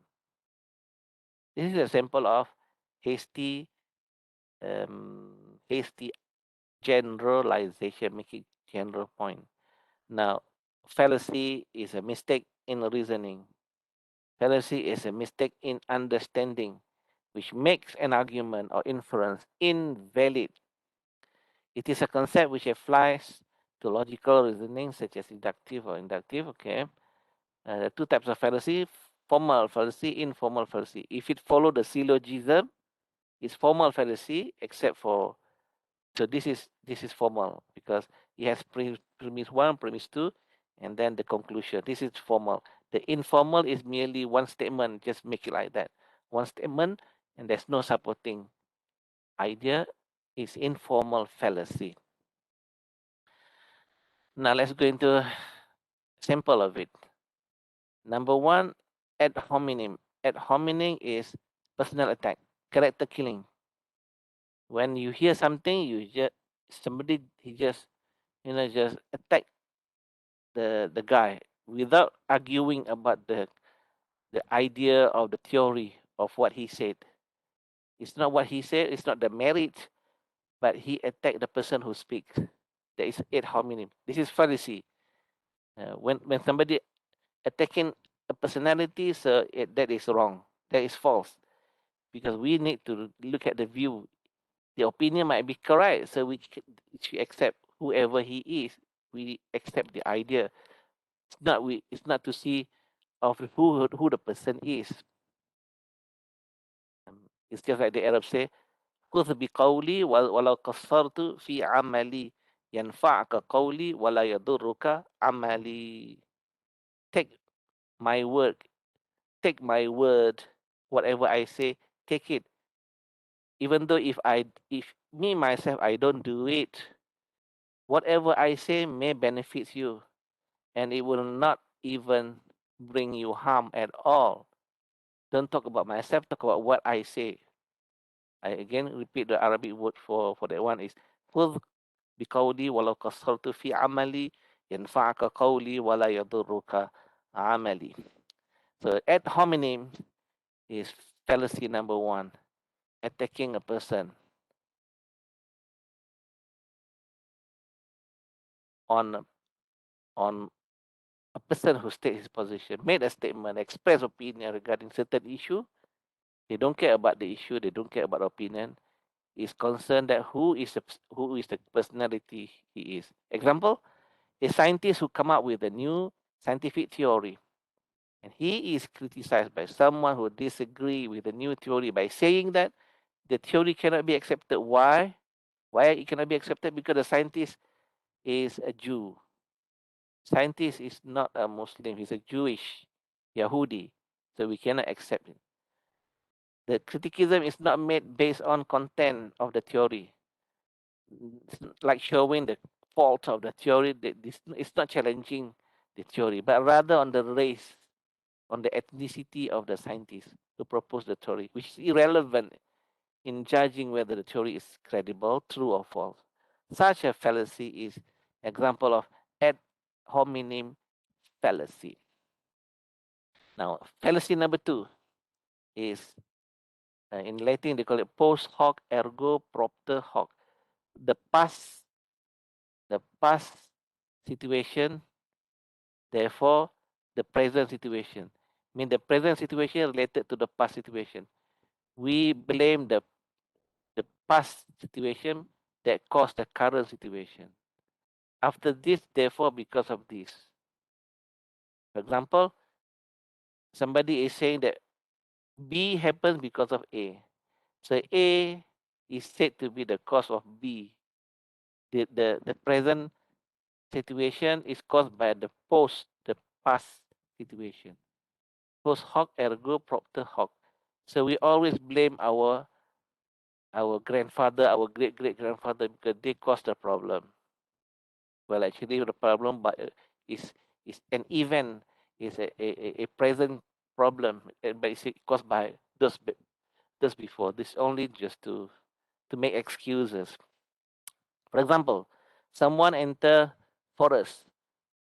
This is a sample of hasty hasty generalization, making general point. Now, fallacy is a mistake in reasoning. Fallacy is a mistake in understanding, which makes an argument or inference invalid. It is a concept which applies to logical reasoning, such as inductive or inductive. Okay, two types of fallacy: formal fallacy, informal fallacy. If it follows the syllogism, it's formal fallacy, except for so this is formal because it has premise one, premise two, and then the conclusion. This is formal. The informal is merely one statement. Just make it like that. One statement, and there's no supporting idea. Is informal fallacy. Now let's go into sample of it. Number one, ad hominem. Ad hominem is personal attack, character killing. When you hear something, you just somebody he just just attack the guy without arguing about the idea of the theory of what he said. It's not what he said, it's not the merit, but he attacked the person who speaks. That is ad hominem. This is fallacy. When somebody attacking a personality, so that is wrong. That is false. Because we need to look at the view. The opinion might be correct, so we accept whoever he is. We accept the idea. It's not to see of who the person is. It's just like the Arabs say, "Khudh biqawli walau qassartu fi amali yanfa'aka qawli wala yadurruka amali." Take my word, take my word, whatever I say, take it. Even though if me myself I don't do it, whatever I say may benefit you, and it will not even bring you harm at all. Don't talk about myself, talk about what I say. I again repeat the Arabic word for that one is خذ بقولي ولو قصرت في عملي ينفعك قولي ولا يضرك عملي. So ad hominem is fallacy number one, attacking a person on on a person who states his position, made a statement, expressed opinion regarding certain issue. They don't care about the issue, they don't care about opinion. Is concerned that who is the personality he is. Example, a scientist who come up with a new scientific theory, and he is criticized by someone who disagree with the new theory by saying that the theory cannot be accepted. Why? Why it cannot be accepted? Because the scientist is a Jew. Scientist is not a Muslim. He's a Jewish Yahudi. So we cannot accept it. The criticism is not made based on content of the theory. It's like showing the fault of the theory. That this it's not challenging the theory, but rather on the race, on the ethnicity of the scientist who proposed the theory, which is irrelevant in judging whether the theory is credible, true or false. Such a fallacy is example of ad hominem fallacy. Now, fallacy number two is in Latin they call it post hoc ergo propter hoc. The past, the past situation, therefore the present situation. I mean the present situation related to the past situation. We blame the past situation that caused the current situation. After this, therefore, because of this. For example, somebody is saying that B happens because of A. So A is said to be the cause of B. The present situation is caused by the past situation. Post hoc ergo propter hoc. So we always blame our grandfather, our great great grandfather because they caused the problem. Well, actually, the problem but is an event, is a present problem, but it's caused by those before. This only just to make excuses. For example, someone enter forest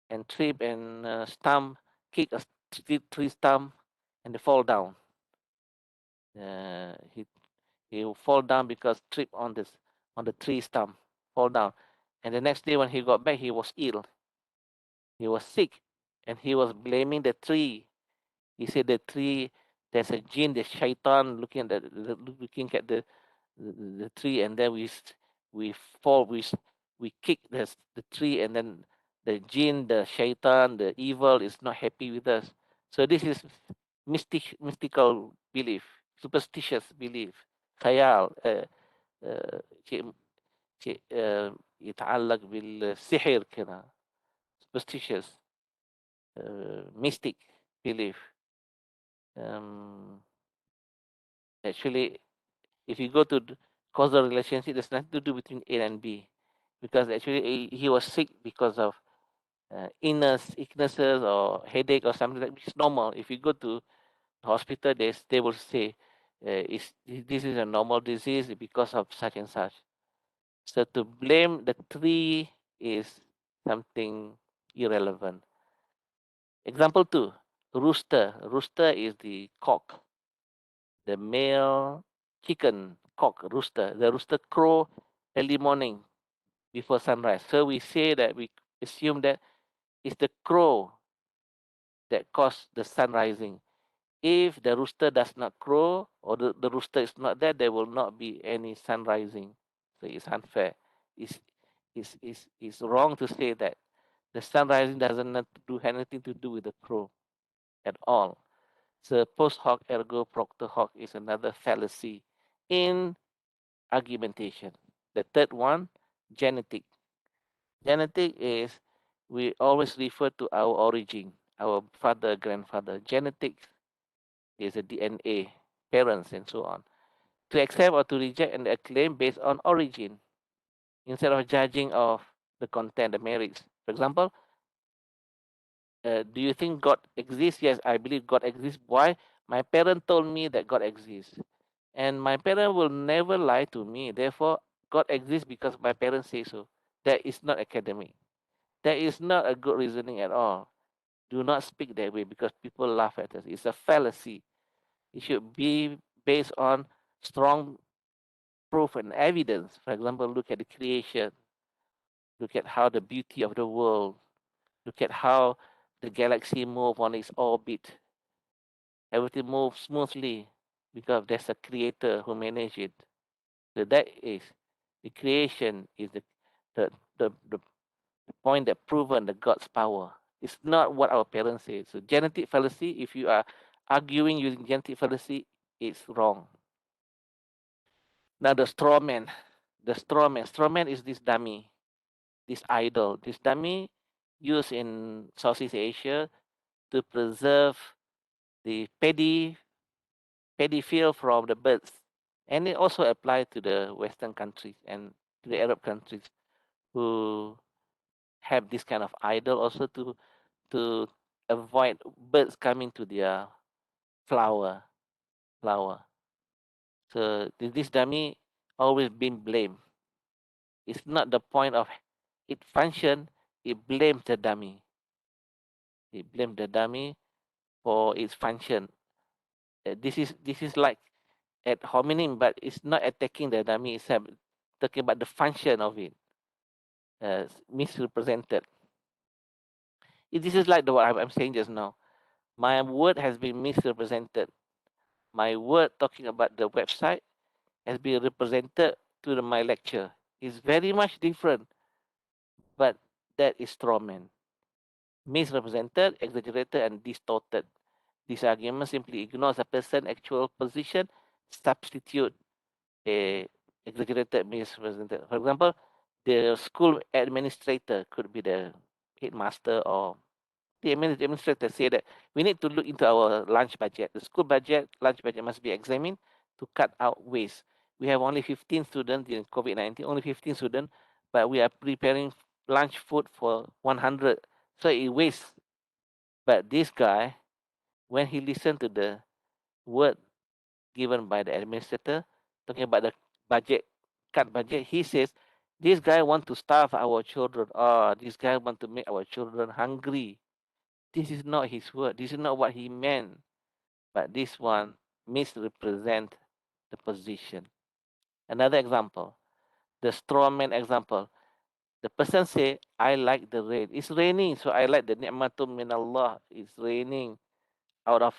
and trip and stump, kick a tree stump, and they fall down. He will fall down because trip on the tree stump, fall down, and the next day when he got back, he was ill, he was sick, and he was blaming the tree. He said the tree, there's a jinn, the shaitan looking at the tree, and then we fall, we kick the tree, and then the jinn, the shaitan, the evil is not happy with us. So this is mystical belief, superstitious belief, khayal. شيء شيء يتعلق بالسحر كده, superstitious, mystic belief. Um, Actually, if you go to causal relationship, there's nothing to do between A and B, because actually he was sick because of illnesses or headache or something like, which is normal. If you go to the hospital, they will say, this is a normal disease because of such and such. So to blame the tree is something irrelevant. Example 2, rooster. Rooster is the cock, the male chicken, cock, rooster. The rooster crow early morning before sunrise. So we say that we assume that it's the crow that caused the sun rising. If the rooster does not crow or the rooster is not there will not be any sun rising. So it's unfair. It's wrong to say that the sun rising doesn't have anything to do with the crow at all. So post hoc ergo propter hoc is another fallacy in argumentation. The third one, genetic. Genetic is we always refer to our origin, our father, grandfather. Genetics is a DNA, parents, and so on. To accept or to reject a claim based on origin instead of judging of the content, the merits. For example, do you think God exists? Yes, I believe God exists. Why? My parent told me that God exists. And my parent will never lie to me. Therefore, God exists because my parents say so. That is not academic. That is not a good reasoning at all. Do not speak that way because people laugh at us. It's a fallacy. It should be based on strong proof and evidence. For example, look at the creation, look at how the beauty of the world, look at how the galaxy move on its orbit. Everything moves smoothly because there's a creator who manages it. So that is the creation is the, the point that proven the God's power. It's not what our parents say. So genetic fallacy, if you are arguing using genetic fallacy, it's wrong. Now the straw man. The straw man. Straw man is this dummy, this idol. This dummy used in Southeast Asia to preserve the paddy field from the birds. And it also applies to the Western countries and to the Arab countries who have this kind of idol also to avoid birds coming to their flower. flower. So this dummy always been blamed. It's not the point of it function, it blames the dummy. It blames the dummy for its function. This is like at hominem, but it's not attacking the dummy itself. Talking about the function of it, misrepresented. This is like the what I'm saying just now. My word has been misrepresented. My word talking about the website has been represented to my lecture. It's very much different, but that is strawman. Misrepresented, exaggerated, and distorted. This argument simply ignores a person's actual position, substitute a exaggerated, misrepresented. For example, the school administrator could be the headmaster or the administrator say that we need to look into our lunch budget. The school budget, lunch budget must be examined to cut out waste. We have only 15 students in COVID-19, only 15 students, but we are preparing lunch food for 100. So it wastes. But this guy, when he listened to the word given by the administrator, talking about the budget, cut budget, he says, this guy want to starve our children. Oh, this guy want to make our children hungry. This is not his word. This is not what he meant. But this one misrepresent the position. Another example, the straw man example. The person say, I like the rain. It's raining, so I like the ni'matum min Allah. It's raining out of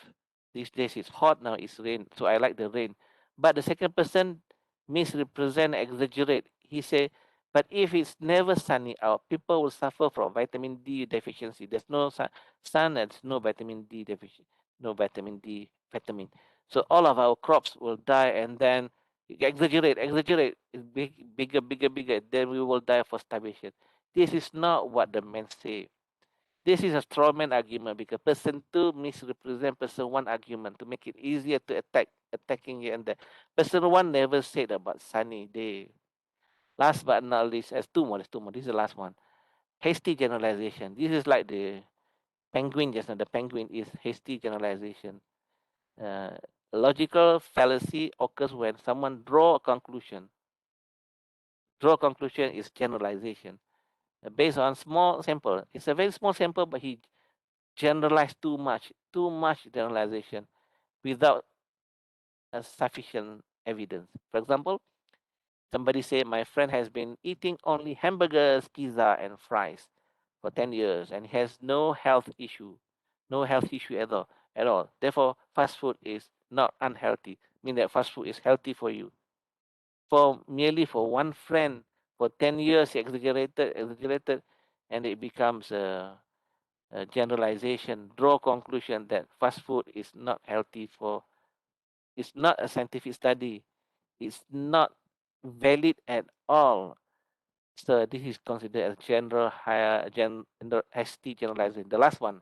these days. It's hot now, it's rain, so I like the rain. But the second person misrepresent, exaggerate. He say, but if it's never sunny out, people will suffer from vitamin D deficiency. There's no sun and no vitamin D deficiency, no vitamin D vitamin. So all of our crops will die, and then exaggerate, it's bigger, bigger, bigger. Then we will die for starvation. This is not what the man say. This is a strawman argument because person two misrepresent person one argument to make it easier to attacking here and there. Person one never said about sunny day. Last but not least, there's two more. There's two more. This is the last one. Hasty generalization. This is like the penguin just now. The penguin is hasty generalization. Uh, Logical fallacy occurs when someone draw a conclusion. Draw a conclusion is generalization based on small sample. It's a very small sample, but he generalized too much generalization without a sufficient evidence. For example, somebody say my friend has been eating only hamburgers, pizza, and fries for 10 years and has no health issue, at all. Therefore, fast food is not unhealthy, mean that fast food is healthy for you. For merely for one friend, for 10 years, he exaggerated, and it becomes a generalization, draw conclusion that fast food is not healthy for, it's not a scientific study, it's not valid at all. So this is considered as general higher hasty generalization. The last one,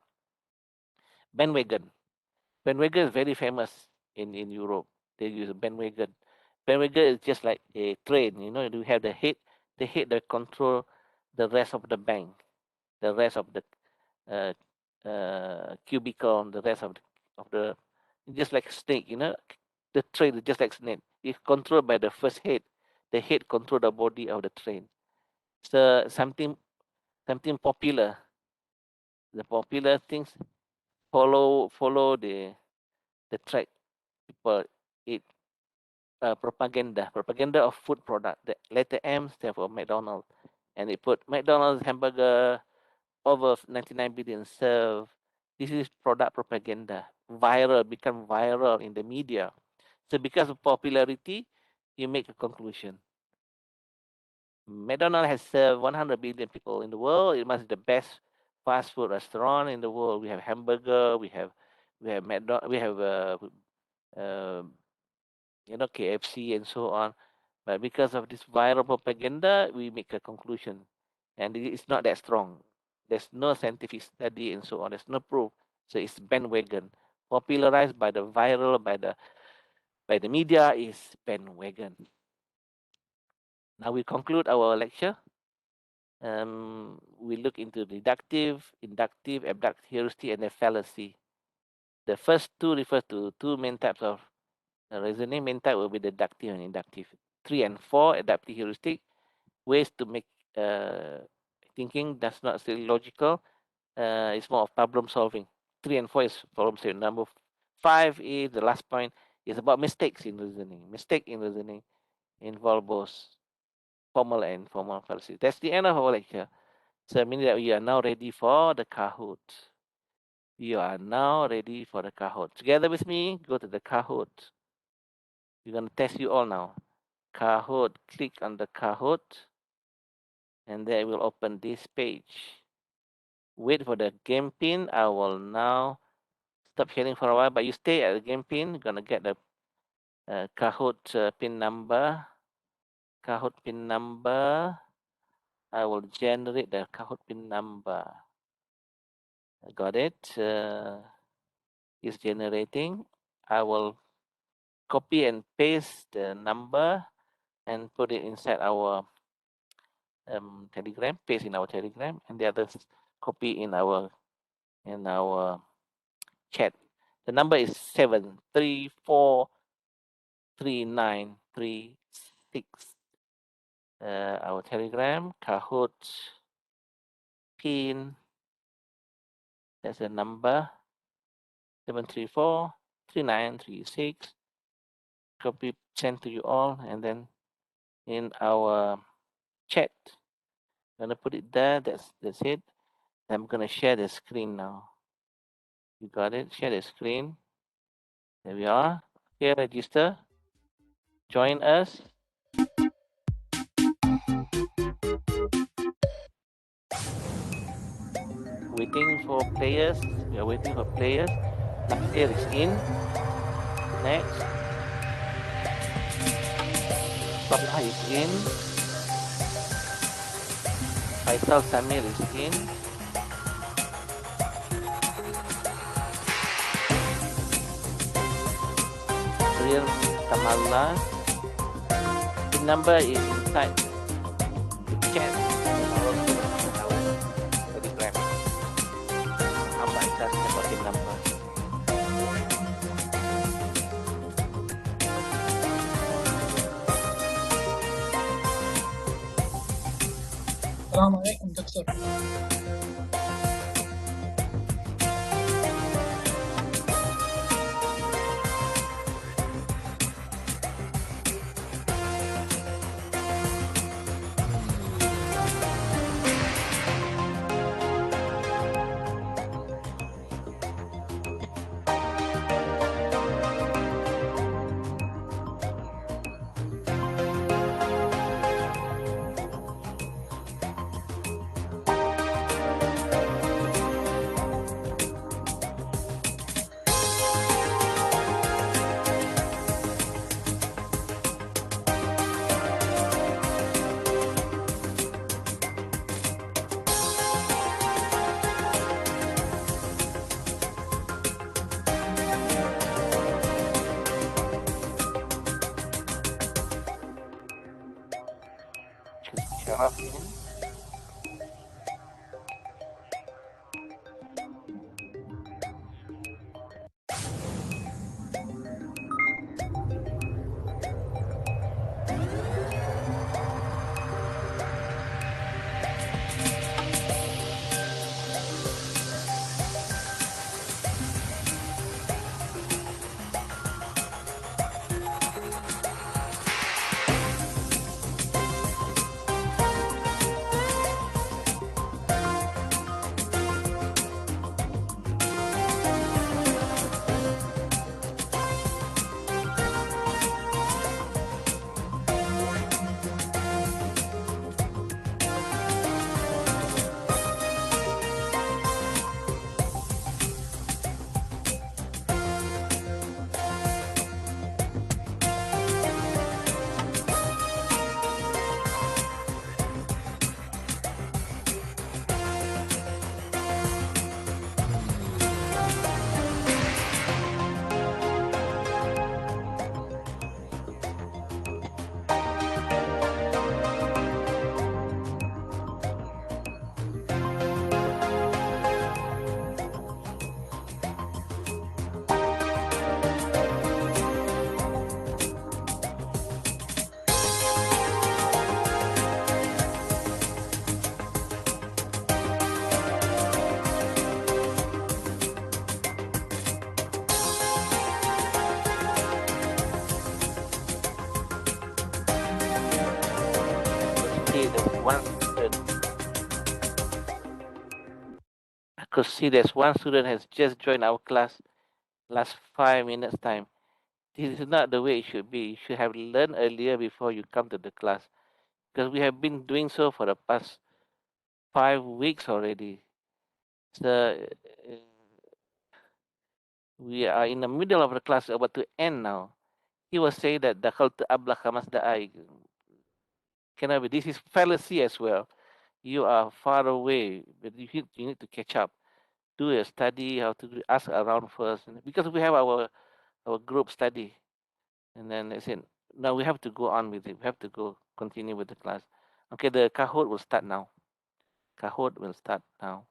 bandwagon. Bandwagon is very famous in Europe. They use a bandwagon. Bandwagon is just like a train. You know, you have the head that control the rest of the bank, the rest of the uh, cubicle, the rest of the just like snake. You know, the train is just like snake. It's controlled by the first head. The head control the body of the train. So something popular. The popular things follow the track. People eat propaganda of food product. The letter M stands for McDonald's, and they put McDonald's hamburger over 99 billion served. This is product propaganda. Viral, become viral in the media. So because of popularity, you make a conclusion. McDonald's has served 100 billion people in the world. It must be the best fast food restaurant in the world. We have hamburger, we have McDonald, we have uh, KFC and so on. But because of this viral propaganda, we make a conclusion, and it's not that strong. There's no scientific study and so on. There's no proof. So it's bandwagon, popularized by the viral by the media is bandwagon. Now we conclude our lecture. We look into deductive, inductive, abductive heuristic, and the fallacy. The first two refer to two main types of reasoning. Main type will be deductive and inductive. 3 and 4, adaptive heuristic, ways to make thinking that's not still logical. It's more of problem solving. 3 and 4 is problem solving. Number 5 is the last point, is about mistakes in reasoning. Mistake in reasoning involve both formal and informal fallacy. That's the end of our lecture. So meaning that we are now ready for the Kahoot. You are now ready for the Kahoot. Together with me, go to the Kahoot. We're going to test you all now. Kahoot, click on the Kahoot, and then it will open this page. Wait for the game pin. I will now stop sharing for a while, but you stay at the game pin. You're gonna get the Kahoot pin number. Kahoot pin number. I will generate the Kahoot pin number. I got it. It's generating. I will copy and paste the number and put it inside our Telegram. Paste in our Telegram, and the others copy in our chat. The number is 7343936. Our Telegram Kahoot pin. That's the number 7343936. 3936. Copy, send to you all, and then in our chat, I'm gonna put it there. That's it. I'm gonna share the screen now. You got it? Share the screen. There we are. Here, register. Join us. Waiting for players. We are waiting for players. Nasir is in. Next. Salah is in. Faisal Samir is in. Real Kamala. The number is inside the chat, and also in our Telegram. Hamba Isas pakai number. Assalamualaikum, Dr. Sharaf in. I could see there's one student has just joined our class last 5 minutes time. This is not the way it should be. You should have learned earlier before you come to the class, because we have been doing so for the past 5 weeks already. So we are in the middle of the class, about to end now. He was saying that the to abla kamas da'ai cannot be. This is fallacy as well. You are far away, but you need to catch up. Do a study, how to ask around first, because we have our group study, and then I said, no, we have to go on with it. We have to go continue with the class. Okay, the Kahoot will start now. Kahoot will start now.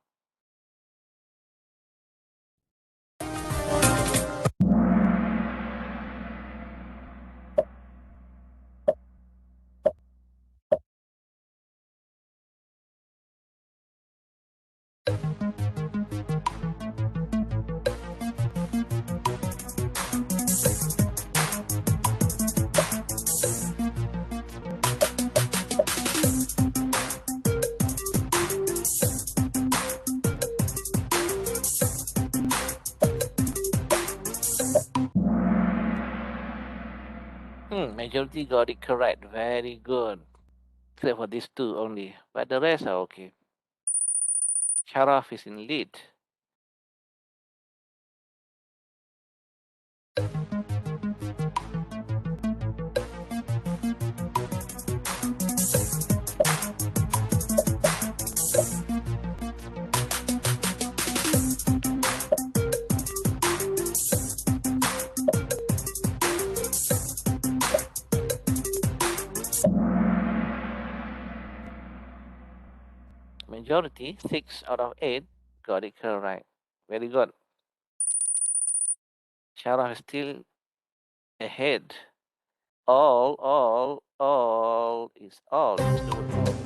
Majority got it correct. Very good. Except for these two only. But the rest are okay. Sharaf is in lead. Majority, 6 out of 8, got it correct. Very good. Sharaf is still ahead. All is all. Use the word all.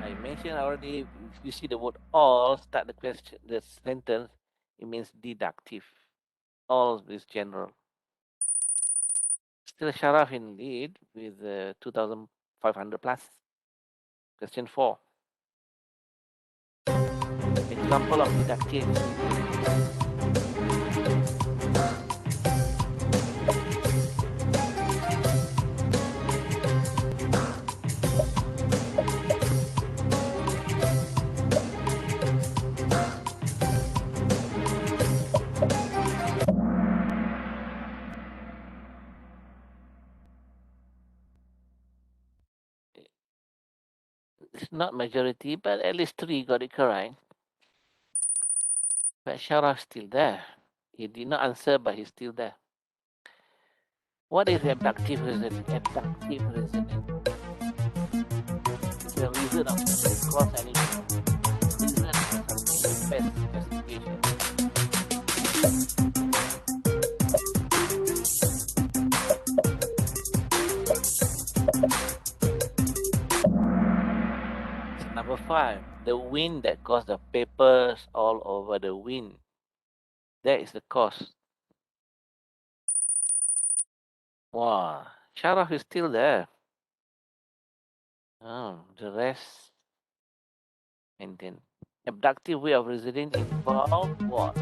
I mentioned already, if you see the word all, start the question, the sentence, it means deductive. All is general. Still Sharaf in lead with 2,500 plus. Question 4. Example of deductive. It's not majority, but at least 3 got it correct. But Sharaf's still there. He did not answer, but he's still there. What is abductive reasoning? Abductive reasoning. It's a reason of something, cause anything. Reason for something with specification. Number 5, the wind that caused the papers all over the wind. That is the cause. Wow, Sharaf is still there. Oh, the rest. And then, abductive way of reasoning involve what?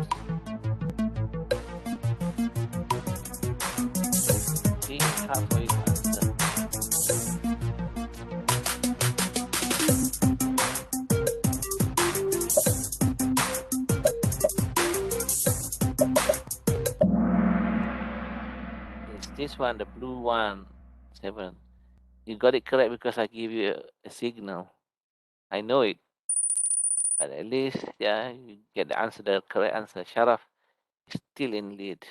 See, it's hard for you to answer. It's this one, the blue one, 7. You got it correct because I give you a signal. I know it. But at least, yeah, you get the answer, the correct answer. Sharaf is still in lead.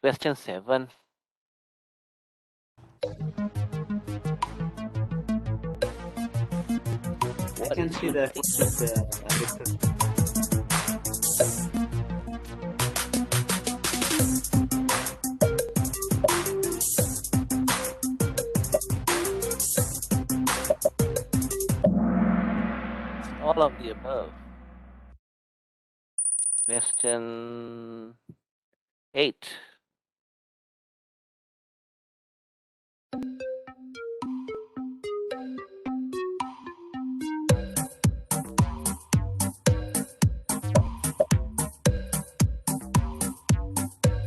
Question 7. I can see the All of the above. Question 8.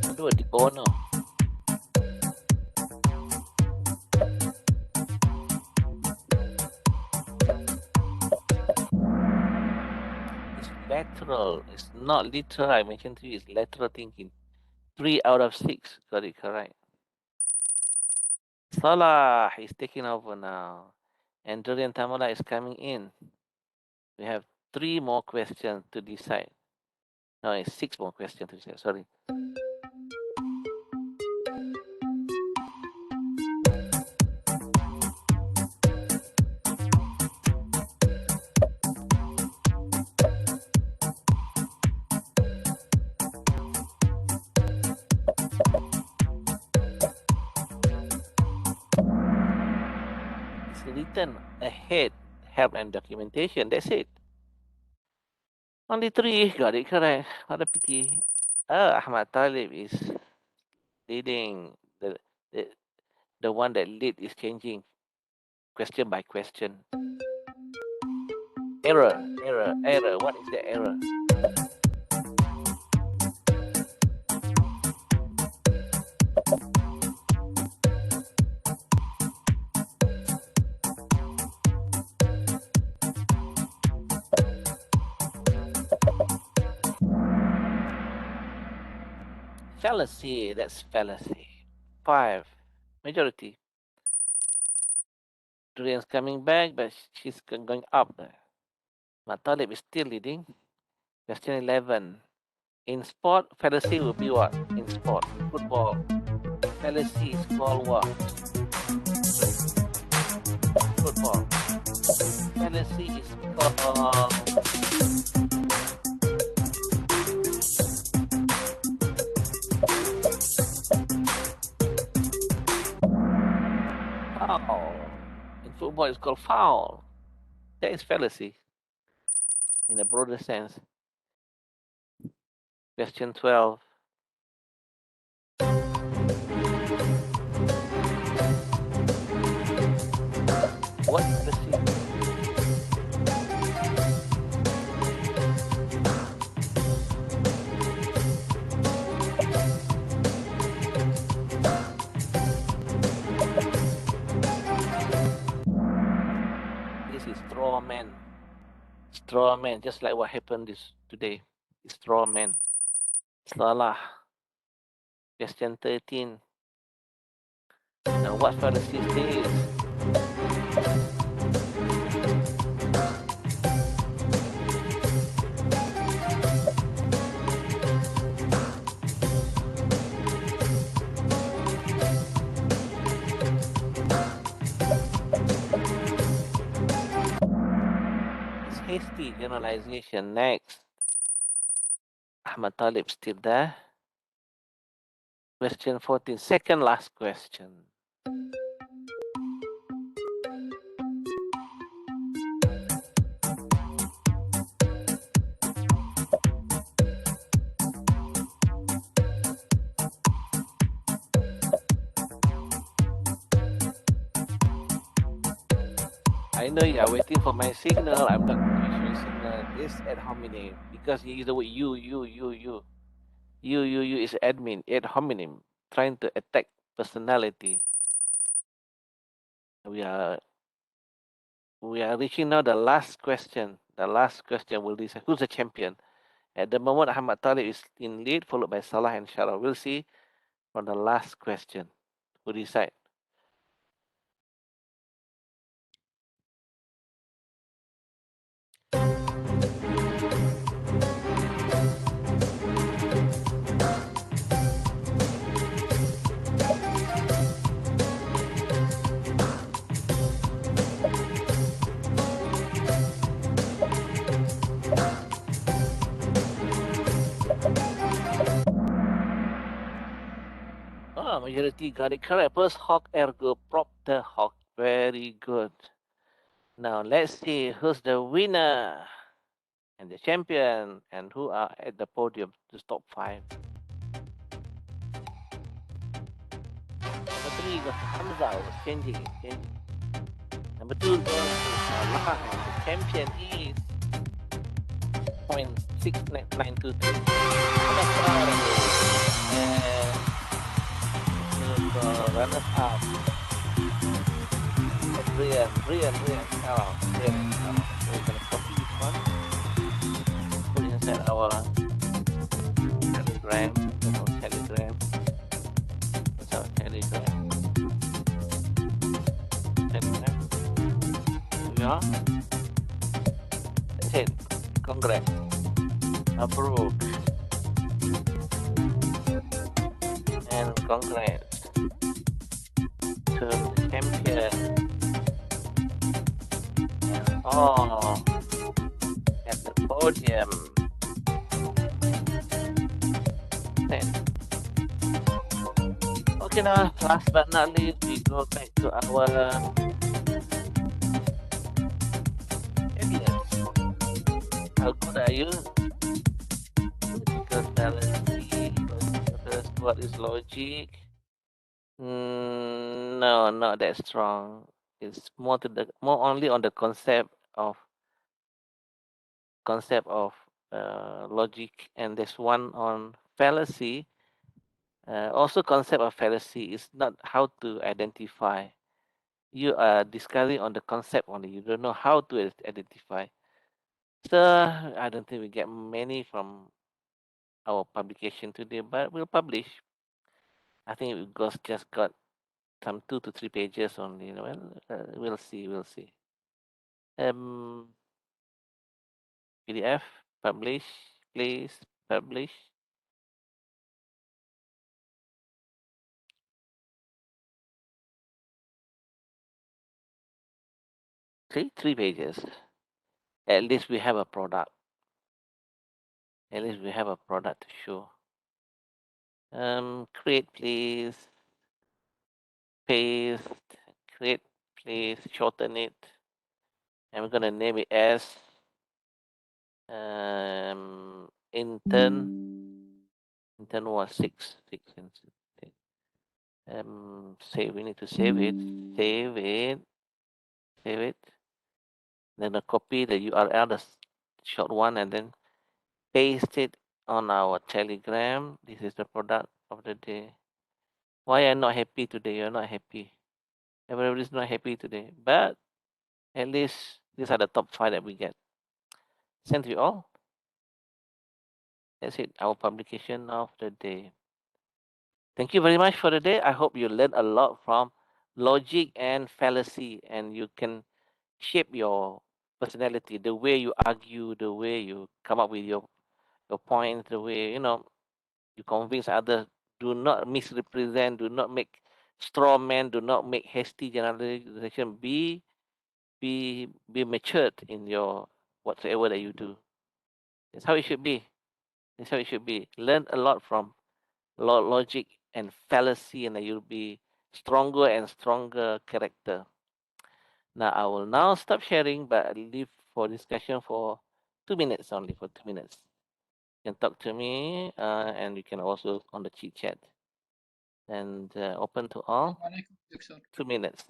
Aduh, di bawah no. It's lateral. It's not literal. I mentioned to you, it's lateral thinking. 3 out of 6 got it correct. Salah is taking over now. And Durian Tamala is coming in. We have 3 more questions to decide. No, it's 6 more questions to decide. Sorry. It's written ahead, help and documentation. That's it. Only 3 got it correct. What a pity. Ahmad Talib is leading. The the one that lead is changing question by question. Error, error, error. What is the error? Fallacy. That's fallacy. 5. Majority. Durian's coming back, but she's going up. Matalib is still leading. Question 11. In sport, fallacy will be what? In sport, football. Fallacy is called what? Football. Fallacy is called foul. In football, it's called foul. That is fallacy in a broader sense. Question 12. What fallacy? This is straw man. Straw man, just like what happened today. Straw man. Salah. Question 13. Now, what fallacy is this? It's hasty generalization. Next. Ahmad Talib still there. Question 14. Second last question. I know you are waiting for my signal. I'm not going to use your signal. This ad hominem because you use the word you. You is admin, ad hominem, trying to attack personality. We are reaching now the last question. The last question will decide who's the champion. At the moment, Ahmad Talib is in lead, followed by Salah and Sharaf. We'll see from the last question who decide. Majority got it correct. First hoc ergo propter hoc. Very good. Now let's see who's the winner and the champion and who are at the podium to top 5. Number 3 goes to Hamza, was changing. Number 2 goes to Salah, and the champion is 0.692. And runners up. Brian. Oh, Brian. We're gonna copy this one. Put it inside our Telegram. What's our Telegram? Here we are. That's it. Congrats. Approve. And congrats to the champion. Oh, at the podium. Okay, now, last but not least, we go back to our evidence. How good are you? Because fallacy. What is logic? No, not that strong. It's more only on the concept of logic, and there's one on fallacy. Also, concept of fallacy is not how to identify. You are discussing on the concept only. You don't know how to identify. So I don't think we get many from our publication today, but we'll publish. I think we just got some 2 to 3 pages only. Well, we'll see. We'll see. PDF publish, please publish. See, 3 pages. At least we have a product. At least we have a product to show. Create, please. Paste. Create, please. Shorten it. And we're gonna name it as intern. Intern was six and six. Save. We need to save it. Save it. Save it. Then I copy the URL, the short one, and then paste it on our Telegram. This is the product of the day. Why are you not happy today? You're not happy. Everybody's not happy today. But at least these are the top 5 that we get. Sent to you all. That's it. Our publication of the day. Thank you very much for the day. I hope you learned a lot from logic and fallacy, and you can shape your personality, the way you argue, the way you come up with your points, the way you convince others. Do not misrepresent. Do not make straw man. Do not make hasty generalization. Be matured in your whatsoever that you do. That's how it should be. That's how it should be. Learn a lot from logic and fallacy, and you'll be stronger and stronger character. Now I will now stop sharing, but I leave for discussion for 2 minutes only. For 2 minutes, you can talk to me, and you can also on the chit chat. And open to all. 2 minutes.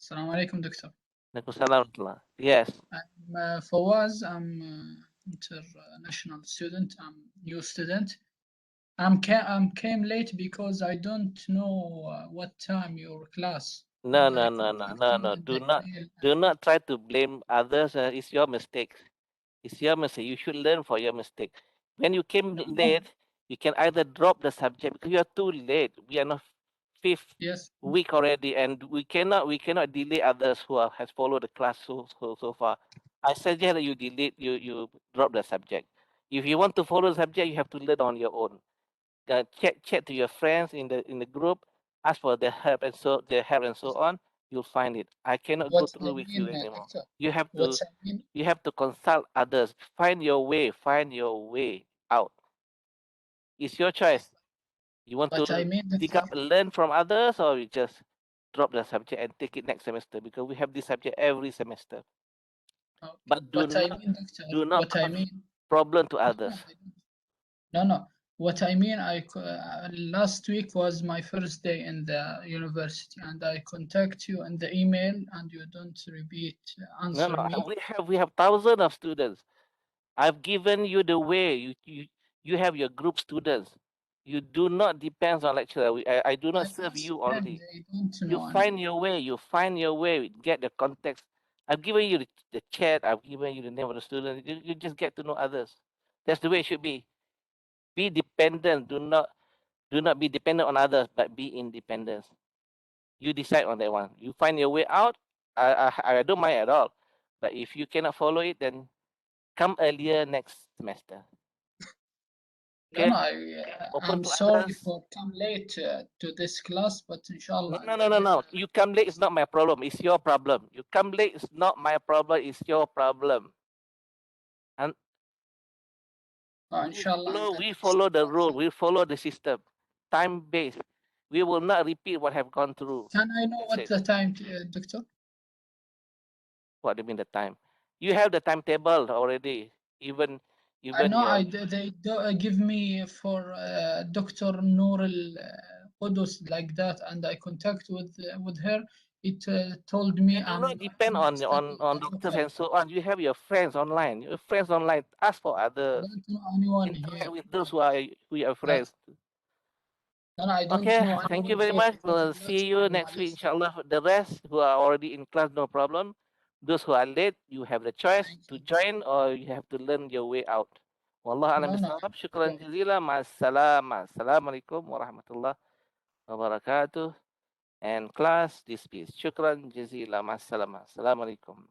Assalamu alaikum, Doctor. Waalaikumsalam. Yes. I'm Fawaz. I'm international student. I'm new student. I'm came late because I don't know what time your class. No. And I contacted you in Do the not email. try to blame others. It's your mistake. It's your mistake. You should learn for your mistake. When you came late, you can either drop the subject because you are too late. We are not fifth Yes. week already, and we cannot delay others who has followed the class so far. I suggest that you delete you drop the subject. If you want to follow the subject, you have to learn on your own. Chat to your friends in the group, ask for their help and so on. You'll find it. I cannot go What I through with you mean, anymore. Doctor. You have What to I mean. consult others. Find your way out. It's your choice. You want What I to mean, dig Doctor. up, learn from others, or you just drop the subject and take it next semester, because we have this subject every semester. Okay. But What I mean, Doctor. do not What I cause mean. problem to No, others. no. What I mean, last week was my first day in the university, and I contact you in the email, and you don't repeat answer me. We have thousands of students. I've given you the way. You have your group students. You do not depend on lecturer. I do not serve ask you them, only. they don't You know. find your way. You find your way. Get the context. I've given you the chat. I've given you the name of the student. You just get to know others. That's the way it should be. Be dependent. Do not be dependent on others, but be independent. You decide on that one. You find your way out. I don't mind at all. But if you cannot follow it, then come earlier next semester. No, Okay? I'm To sorry others. for come late to this class, but inshallah. No. You come late is not my problem. It's your problem. You come late is not my problem. It's your problem. And Inshallah. we follow the rule. We follow the system. Time based. We will not repeat what have gone through. Can I know what the time, Doctor? What do you mean the time? You have the timetable already. Even You I got know your. they do, give me for Dr. Nourul Qudus like that, and I contact with her. It told me You do not depend I'm on study doctors local. and so on. You have your friends online. Your friends online. Ask for I others. don't know anyone Interact here. with those who are That friends. no, I don't Okay, know thank you anyone very here much. in the We'll see you platform, next week, Malis. inshallah. The rest who are already in class, no problem. Those who are late, you have the choice Thank to you. join or you have to learn your way out. Wallah alam No, no. bisawab. Syukran jazila. Ma'assalam. Assalamualaikum warahmatullahi wabarakatuh. And class dismissed. Shukran jazila. Ma'assalam. Assalamualaikum.